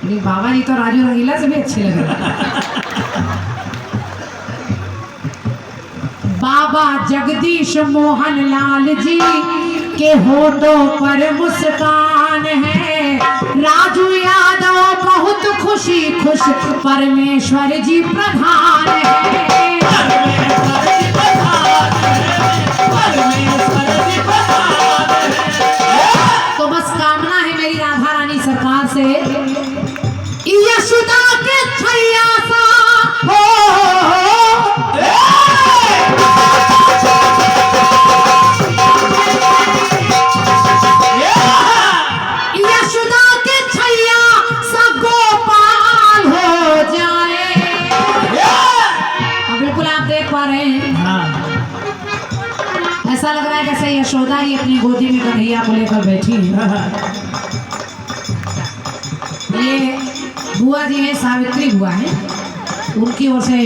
लेकिन बाबा जी तो राजू रंगीला से भी अच्छे लग रहे। बाबा जगदीश मोहन लाल जी के होठों पर मुस्कान है, राजू यादव बहुत खुशी खुश, परमेश्वर जी प्रधान है। परमेश्वर जी प्रधान है, परमेश्वर जी प्रधान है। तो बस कामना है मेरी राधा रानी सरकार से, यशोदा के छैया सा हो, यशोदा के छैया सा गोपाल हो जाए। अब बिल्कुल आप देख पा रहे हैं, हाँ। ऐसा लग रहा है जैसे यशोदा ही अपनी गोदी में कन्हैया को लेकर बैठी है। ये बुआ जी है, सावित्री बुआ है, उनकी ओर से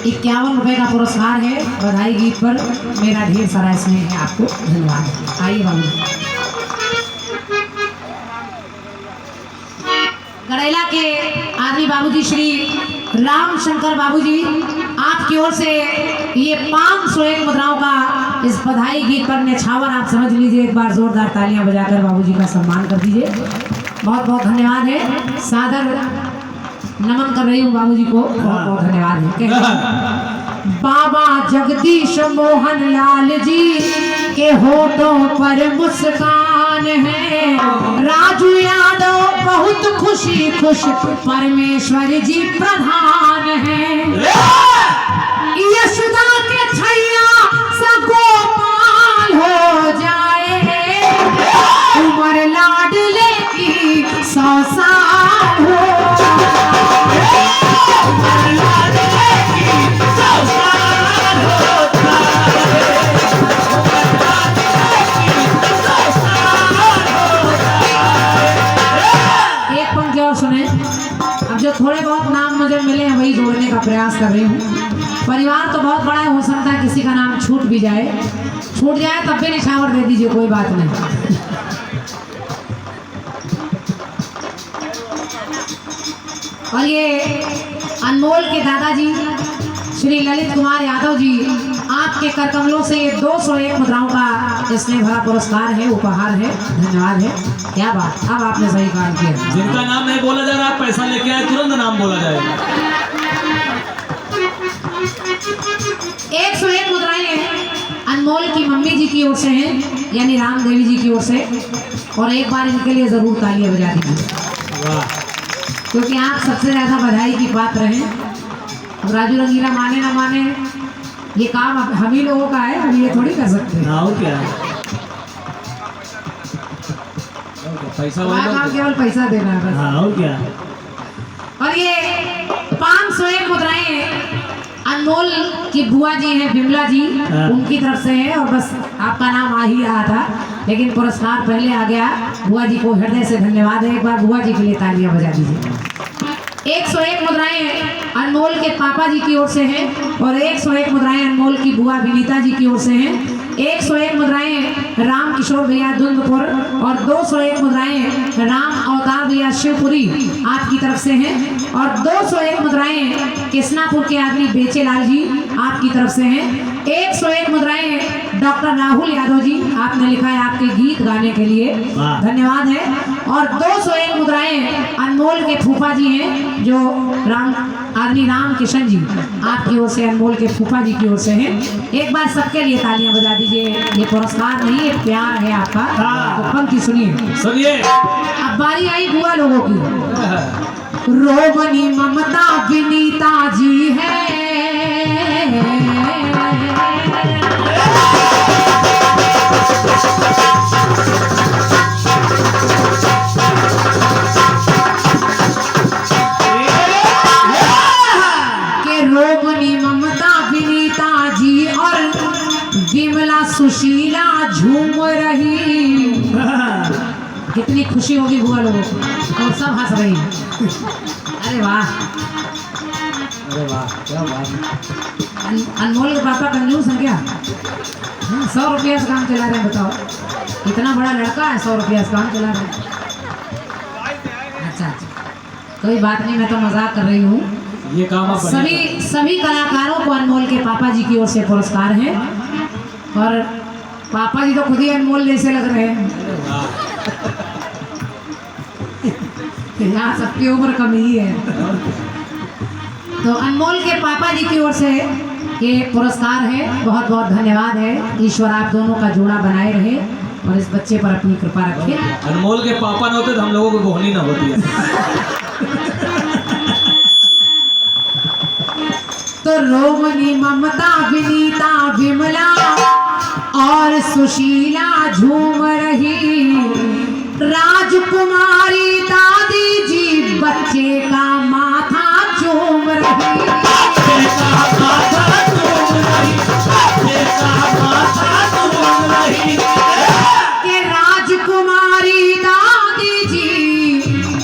51 रुपए का पुरस्कार है बधाई गीत पर। मेरा ढेर सारा स्नेह है आपको, धन्यवाद। आइए बाबू। गड़ैला के आदमी बाबूजी श्री राम शंकर बाबूजी, आपकी ओर से ये 501 मुद्राओं का इस बधाई गीत पर निछावर आप समझ लीजिए। एक बार जोरदार तालियां बजाकर बाबूजी का सम्मान कर दीजिए। बहुत बहुत धन्यवाद है, सादर नमन कर रही हूँ बाबूजी को, बहुत बहुत धन्यवाद है। बाबा जगदीश मोहन लाल जी के होठों पर मुस्कान है, राजू यादव बहुत खुशी खुश, परमेश्वर जी प्रधान है। यशोदा के छैया सा गोपाल हो जाए, उमर लाडले की 100 साल हो जाए। उमर लाडले की 100 साल हो जाए। एक पंक्ति और सुने। अब जो थोड़े बहुत नाम मुझे मिले हैं वही जोड़ने का प्रयास कर रही हूँ। परिवार तो बहुत बड़ा है, हो सकता है किसी का नाम छूट भी जाए, छूट जाए तब भी निछावर दे दीजिए, कोई बात नहीं। और ये अनमोल के दादाजी श्री ललित कुमार यादव जी, आपके कर कमलों से ये 201 मुद्राओं का स्नेह भरा पुरस्कार है, उपहार है, धन्यवाद है। क्या बात, अब आपने सही काम किया। जिनका नाम नहीं बोला जा रहा, पैसा लेके आए, तुरंत नाम बोला जाएगा। 101 मुद्राएं हैं, अनमोल की मम्मी जी की ओर से हैं, यानी राम देवी जी की ओर से। और एक बार इनके लिए जरूर तालियां बजा दीजिए। वाह। क्योंकि आप सबसे ज़्यादा बधाई की पात्र हैं। अब राजू रंगीला माने ना माने, ये काम अब हम ही लोगों का है, हम ये थोड़ी कर सकते हैं। हाँ, और क्या पैसा हमारा काम वाला केवल पैसा देना है बस। हाँ, और क्या और ये 501 मुद्राएं अनमोल की बुआ जी हैं, बिमला जी, हाँ। उनकी तरफ से है। और बस आपका नाम आ ही रहा था, लेकिन पुरस्कार पहले आ गया। बुआ जी को हृदय से धन्यवाद है। एक बार बुआ जी के लिए तालियां बजा दीजिए। 101 मुद्राएं अनमोल के पापा जी की ओर से हैं और 101 मुद्राएं अनमोल की बुआ विनीता जी की ओर से हैं। 101 मुद्राएं राम किशोर भैया धुंधपुर और 201 मुद्राएं राम अवतार भैया शिवपुरी आपकी तरफ से हैं। और 201 मुद्राएं कृष्णापुर के आदमी बेचेलाल जी आपकी तरफ से हैं। 101 मुद्राएं डॉक्टर राहुल यादव जी, आपने लिखा है आपके गीत गाने के लिए, वाह। धन्यवाद है। और 201 मुद्राएं अनमोल के फूफा जी हैं, जो आदमी राम किशन जी आपकी ओर से, अनमोल के फूफा जी की ओर से हैं। एक बार सबके लिए तालियां बजा दीजिए। ये पुरस्कार नहीं, ये प्यार है आपका। तो पंक्ति सुनिए। सुनिए। अब बारी आई बुआ लोगों की। रोबनी ममता विनीता जी है, के रोबनी ममता विनीता जी और विमला सुशीला झूम रही। कितनी खुशी होगी बुआ लोगों को, और सब हंस रही हैं। अरे वाह, अरे वाह, क्या बात है। अनमोल के पापा कंजूस हैं क्या? 100 रुपया से काम चला रहे हैं, बताओ इतना बड़ा लड़का है, 100 रुपया से काम चला रहे हैं। अच्छा, कोई बात नहीं, मैं तो मजाक कर रही हूँ। ये काम आप सभी कलाकारों को अनमोल के पापा जी की ओर से पुरस्कार है। और पापा जी तो खुद ही अनमोल जैसे लग रहे हैं। यहाँ सबकी उम्र कम ही है। तो अनमोल के पापा जी की ओर से ये पुरस्कार है। बहुत बहुत धन्यवाद है। ईश्वर आप दोनों का जोड़ा बनाए रहे और इस बच्चे पर अपनी कृपा रखे। अनमोल के पापा न होते तो हम लोगों को बोहनी ना होती है। तो रोमनी ममता विनीता विमला और सुशीला झूम रही। राजकुमारी दादी जी बच्चे का माथा चूम रही। के राजकुमारी दादी जी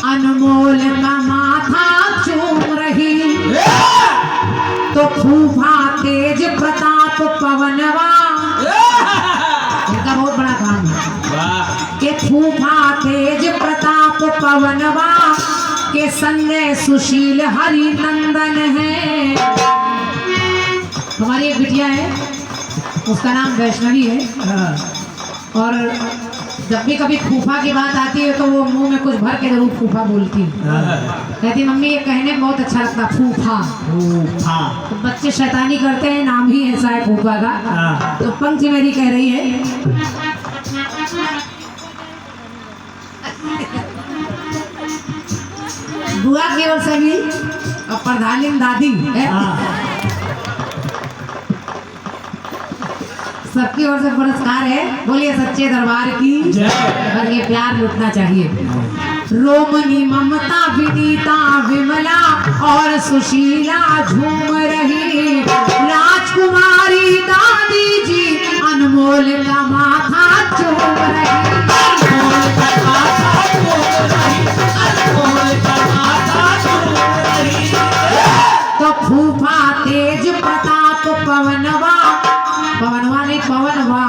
अनमोल का माथा चूम रही। तो फूफा तेज प्रताप पवनवा, इनका बहुत बड़ा काम है। के फूफा तेज प्रताप पवनवा के संगे सुशील हरि नंदन है। हमारी एक बिटिया है, उसका नाम वैष्णवी है। और जब भी कभी फूफा की बात आती है तो वो मुंह में कुछ भर के जरूर फूफा बोलती है। कहती मम्मी ये कहने में बहुत अच्छा लगता, फूफा। तो बच्चे शैतानी करते हैं, नाम ही ऐसा है फूफा का। तो पंक्ति मेरी कह रही है, बुआ की ओर से भी और प्रधानिन दादी है, सबकी ओर से पुरस्कार है। बोलिए सच्चे दरबार की और ये प्यार लुटना चाहिए। रोमनी ममता विनीता विमला और सुशीला झूम रही। राजकुमारी दादी जी अनमोल का माथा चूम रही। तो फूफा तेज प्रताप पवनवा, पवनवा नहीं पवनवा,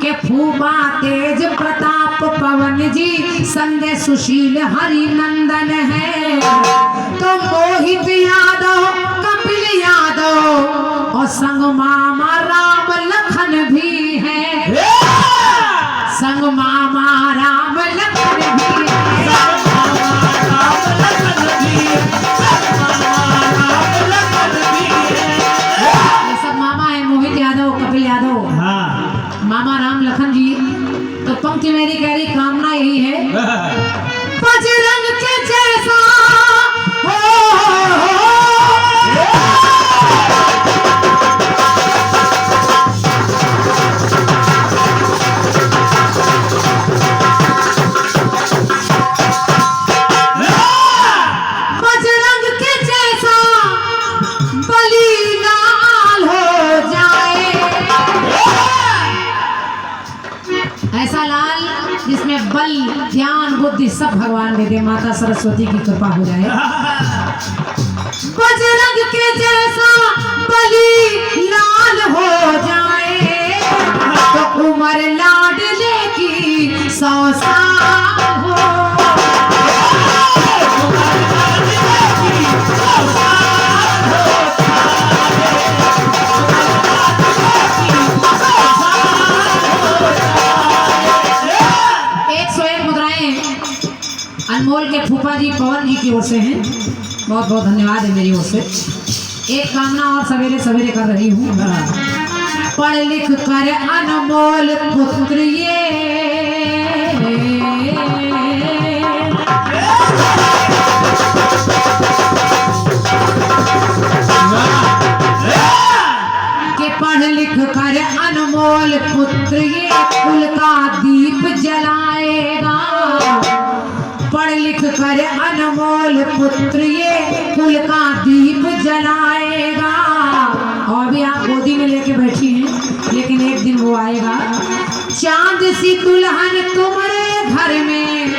के फूफा तेज प्रताप पवन जी संगे सुशील हरि नंदन है। तो मोहित यादव कपिल यादव और संग मामा राम लखन भी है। संग मामा राम लखन भी है। ये सब मामा है, मोहित यादव कपिल यादव, मामा राम लखन जी। तो पंक्ति मेरी कह रही कामना यही है सब भगवान दे दे, माता सरस्वती की कृपा हो जाए। बजरंग के जैसा बली लाल हो जाए तो उमर लाडले की 100 साल हो। अनमोल के फूफा जी पवन जी की ओर से हैं, बहुत बहुत धन्यवाद है मेरी ओर से। एक कामना और सवेरे सवेरे कर रही हूँ, पढ़ लिख कर अनमोल पुत्र ये के पढ़ लिख कर अनमोल पुत्र ये कुल का दीप जलाएगा। पढ़ लिख कर अनमोल पुत्र ये कुल का दीप जलाएगा। और भी आप गोदी में लेके बैठी हैं, लेकिन एक दिन वो आएगा, चांद सी दुल्हन तुम्हारे घर में।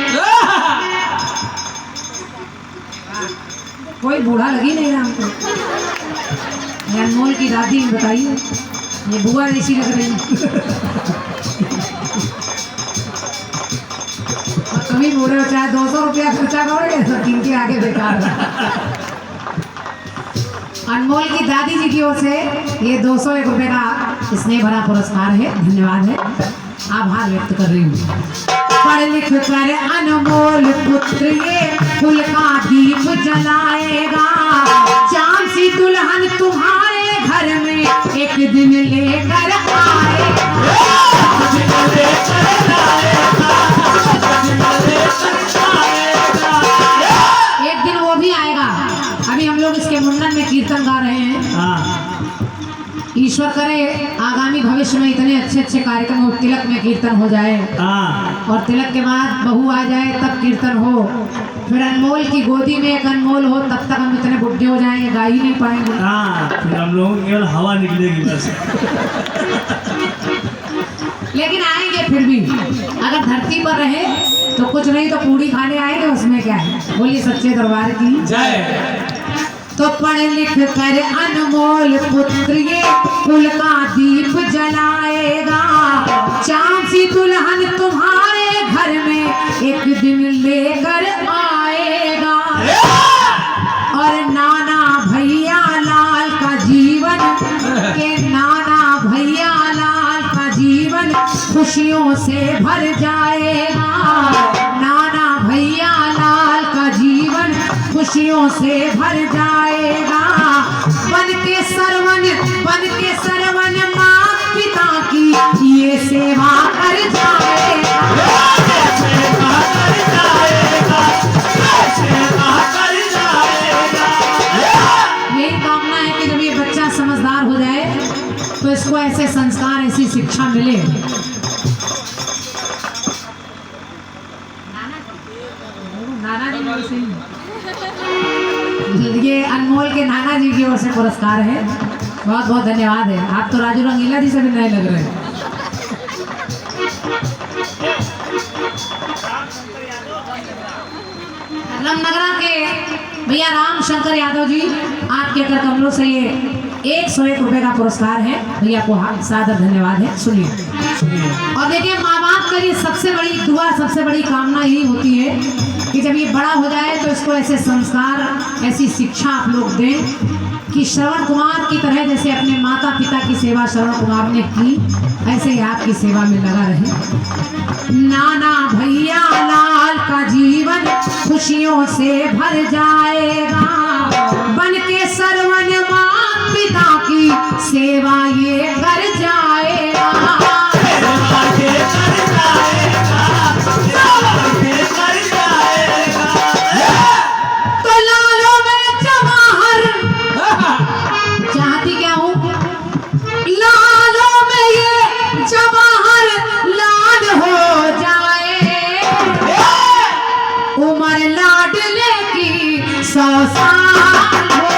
कोई बूढ़ा लगी नहीं रहा हमको। अनमोल की दादी बताइए, ये बुआ जैसी लग रही है। कभी बूढ़े हो चाहे 200 रुपया खर्चा करोगे तो इनके आगे बेकार है। अनमोल की दादी जी की ओर से ये 201 रुपये का स्नेह भरा पुरस्कार है, धन्यवाद है, आभार व्यक्त कर रही हूँ। पढ़ लिख कर अनमोल पुत्र ये कुल का दीप जलाएगा। चांद सी दुल्हन तुम्हारे घर में एक दिन लेकर आएगा। एक दिन वो भी आएगा। अभी हम लोग इसके मुंडन में कीर्तन गा रहे हैं। ईश्वर करे आगामी भविष्य में इतने अच्छे अच्छे कार्यक्रम हो, तिलक में कीर्तन हो जाए और तिलक के बाद बहू आ जाए तब कीर्तन हो, फिर अनमोल की गोदी में एक अनमोल हो, तब तक हम इतने बुढ़े हो जाएंगे गा ही नहीं पाएंगे। फिर हम लोगों की केवल हवा निकलेगी बस। लेकिन आएंगे फिर भी, अगर धरती पर रहे तो कुछ नहीं तो पूड़ी खाने आएंगे, उसमें क्या है। बोलिए सच्चे दरबार की जय। तो पढ़ लिख कर अनमोल पुत्र ये कुल का दीप जलाएगा। चांद सी दुल्हन तुम्हारे घर में एक दिन लेकर आएगा। और नाना भैया लाल का जीवन के नाना भैया लाल का जीवन खुशियों से भर जाएगा। नाना भैया लाल का जीवन खुशियों से भर जाएगा। बन के सरवन माँ पिता की ये सेवा कर जाएगा। यही कामना है कि जब ये बच्चा समझदार हो जाए तो इसको ऐसे संस्कार, ऐसी शिक्षा मिले। नाना जी ये अनमोल के नाना जी की ओर से पुरस्कार है, बहुत बहुत धन्यवाद है। आप तो राजू रंगीला जी से भी नए लग रहे हैं। रामनगरा के भैया राम शंकर यादव जी, आपके कर कमलों से ये 101 रुपये का पुरस्कार है, भैया को सादर धन्यवाद है। सुनिए और देखिए, माँ बाप का ये सबसे बड़ी दुआ, सबसे बड़ी कामना यही होती है कि जब ये बड़ा हो जाए तो इसको ऐसे संस्कार, ऐसी शिक्षा आप लोग दें कि श्रवण कुमार की तरह जैसे अपने माता पिता की सेवा श्रवण कुमार ने की, ऐसे ही आपकी सेवा में लगा रहे। नाना भैया लाल का जीवन खुशियों से भर जाएगा। बन के सरवन माँ पिता की सेवा ये कर जाएगा। तो लालों में जवाहर चाहती क्या हूँ, लालों में ये जवाहर लाल हो जाए। उमर लाडले की 100 साल हो।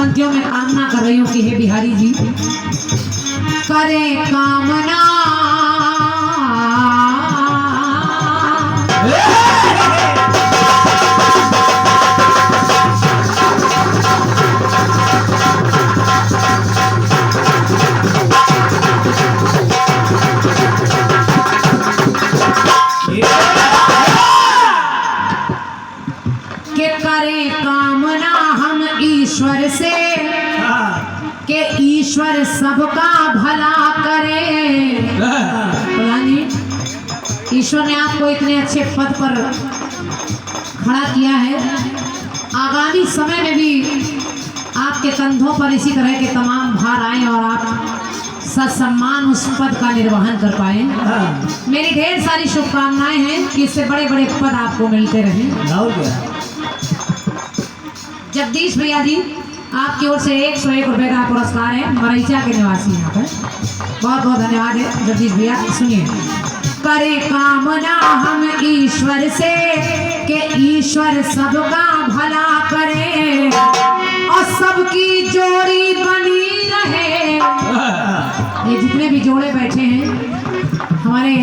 पंक्तियों में कामना कर रही हूँ कि हे बिहारी जी करे कामना के करे कामना हम ईश्वर से के ईश्वर सबका भला करे। प्रधान जी ईश्वर ने आपको इतने अच्छे पद पर खड़ा किया है, आगामी समय में भी आपके कंधों पर इसी तरह के तमाम भार आए और आप ससम्मान उस पद का निर्वहन कर पाए। मेरी ढेर सारी शुभकामनाएं हैं कि इससे बड़े बड़े पद आपको मिलते रहें। जगदीश भैया जी आपकी ओर से 101 रुपए का पुरस्कार है, मरैचा के निवासी यहाँ पर। बहुत बहुत धन्यवाद है जगदीश भैया। सुनिए करे कामना हम ईश्वर से के ईश्वर सबका भला करे और सबकी जोड़ी बनी रहे। ये जितने भी जोड़े बैठे हैं हमारे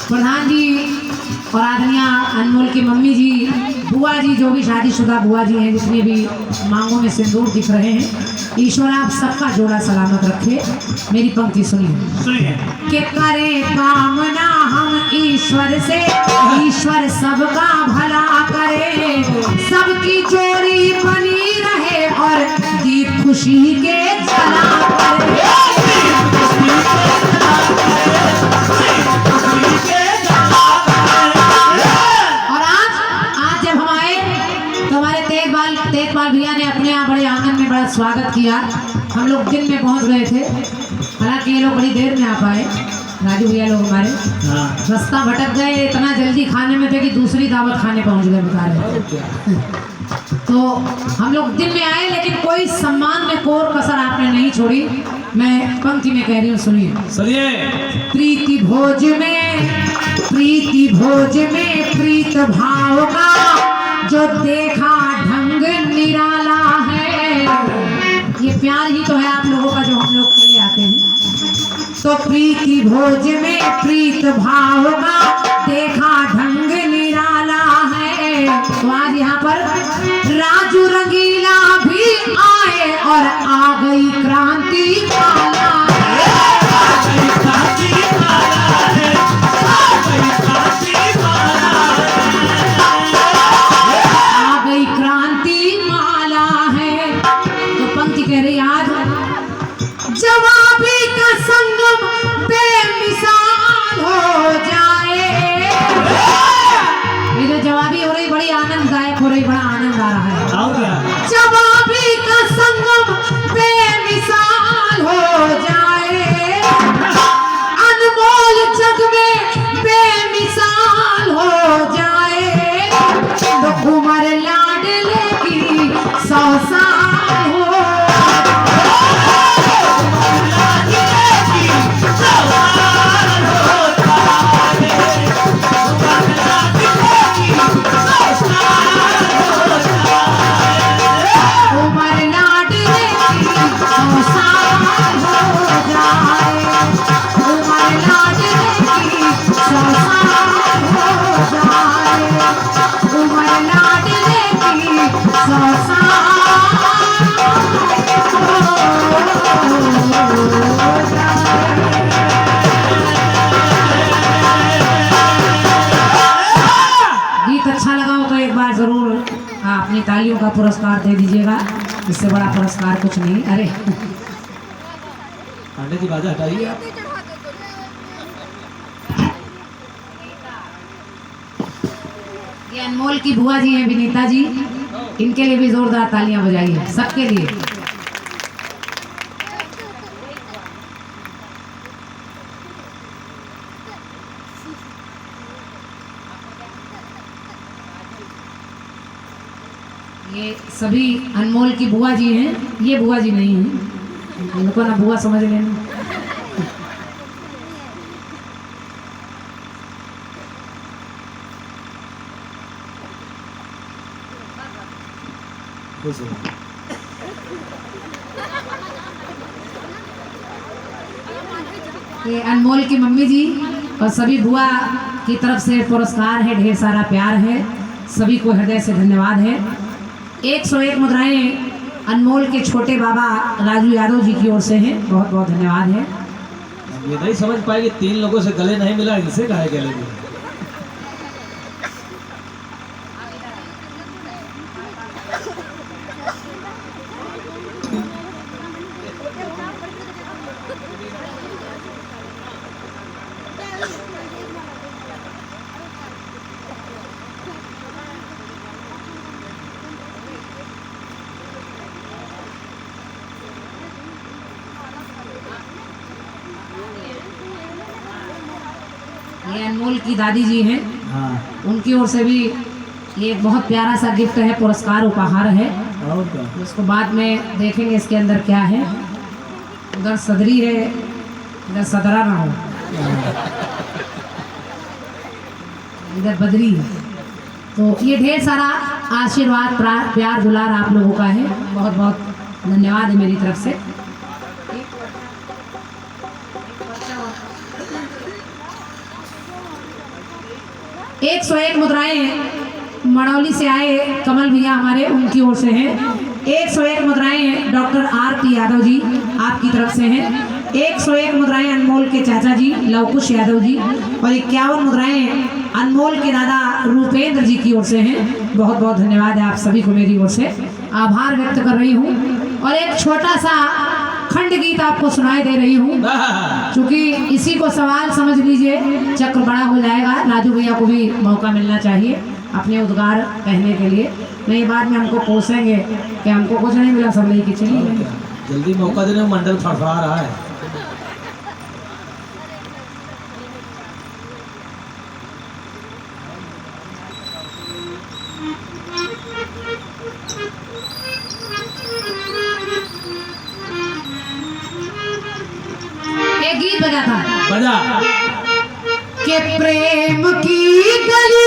प्रधान जी और आदरणीय अनमोल की मम्मी जी, बुआ जी, जो भी शादीशुदा बुआ जी हैं, जितने भी मांगों में सिंदूर दिख रहे हैं, ईश्वर आप सबका जोड़ा सलामत रखे। मेरी पंक्ति सुनिए के करे कामना हम ईश्वर से ईश्वर सबका भला करे सबकी जोड़ी बनी रहे और दीप खुशी के जला करे। और आज जब हम आए तो हमारे तेजपाल भैया ने अपने यहाँ बड़े आंगन में बड़ा स्वागत किया। हम लोग दिन में पहुंच गए थे, हालांकि ये लोग बड़ी देर में आ पाए। राजू भैया लोग हमारे रास्ता भटक गए, इतना जल्दी खाने में थे कि दूसरी दावत खाने पहुंच गए बता रहे। तो हम लोग दिन में आए लेकिन कोई सम्मान में कोर कसर आपने नहीं छोड़ी। मैं पंक्ति में कह रही हूँ, सुनिए। प्रीति भोज में प्रीत भाव का जो देखा ढंग निराला है। ये प्यार ही तो है आप लोगों का जो हम लोग चले आते हैं। तो प्रीति भोज में प्रीत भाव का देखा ढंग निराला है। तो आज यहाँ पर राजू रंगीला भी आए और आ गई क्रांति माला। आ गई क्रांति माला है। तो पंक्ति कह रही आज जवाबी का संगम बेमिसाल हो जाए। ये जो जवाबी हो रही बड़ी आनंददायक हो रही, बड़ा आनंद आ रहा है। जवाबी का संगम बेमिसाल हो जाए अनमोल जग में बेमिसाल हो जाए। तो उमर लाडले की 100 साल हो अपनी तालियों का पुरस्कार दे दीजिएगा। इससे बड़ा पुरस्कार कुछ नहीं। अरे आंटे की बाजा हटाइए आप। ये अनमोल की बुआ जी हैं विनीता जी, इनके लिए भी जोरदार तालियां बजाइए सबके लिए। ये सभी अनमोल की बुआ जी हैं, ये बुआ जी नहीं हैं, इनको ना बुआ समझ लेना। खुश हो। ये अनमोल की मम्मी जी और सभी बुआ की तरफ से पुरस्कार है, ढेर सारा प्यार है, सभी को हृदय से धन्यवाद है। 101 मुद्राएं अनमोल के छोटे बाबा राजू यादव जी की ओर से हैं, बहुत बहुत धन्यवाद है। ये नहीं समझ पाए कि 3 लोगों से गले नहीं मिला, इनसे काहे गले मिले। ये अनमोल की दादी जी हैं, हाँ उनकी ओर से भी ये बहुत प्यारा सा गिफ्ट है, पुरस्कार उपहार है। और क्या। इसको बाद में देखेंगे इसके अंदर क्या है। उधर सदरी है, इधर सदरा ना हो, इधर बदरी है। तो ये ढेर सारा आशीर्वाद प्यार दुलार आप लोगों का है, बहुत बहुत धन्यवाद है मेरी तरफ से। 101 मुद्राएं मड़ौली से आए कमल भैया हमारे, उनकी ओर से हैं। 101 मुद्राएं डॉक्टर आरती यादव जी आपकी तरफ से हैं। 101 मुद्राएं अनमोल के चाचा जी लवकुश यादव जी, और 51 मुद्राएं अनमोल के दादा रूपेंद्र जी की ओर से हैं। बहुत बहुत धन्यवाद है आप सभी को, मेरी ओर से आभार व्यक्त कर रही हूँ। और एक छोटा सा खंड गीत आपको सुनाई दे रही हूँ, क्योंकि इसी को सवाल समझ लीजिए, चक्र बड़ा हो जाएगा। राजू भैया को भी मौका मिलना चाहिए अपने उद्गार कहने के लिए, नहीं बाद में हमको कोसेंगे कि हमको कुछ नहीं मिला, सब लेके चली गई। जल्दी मौका देने में मंडल फड़फड़ा रहा है। एक गीत बजा था, बजा के प्रेम की गली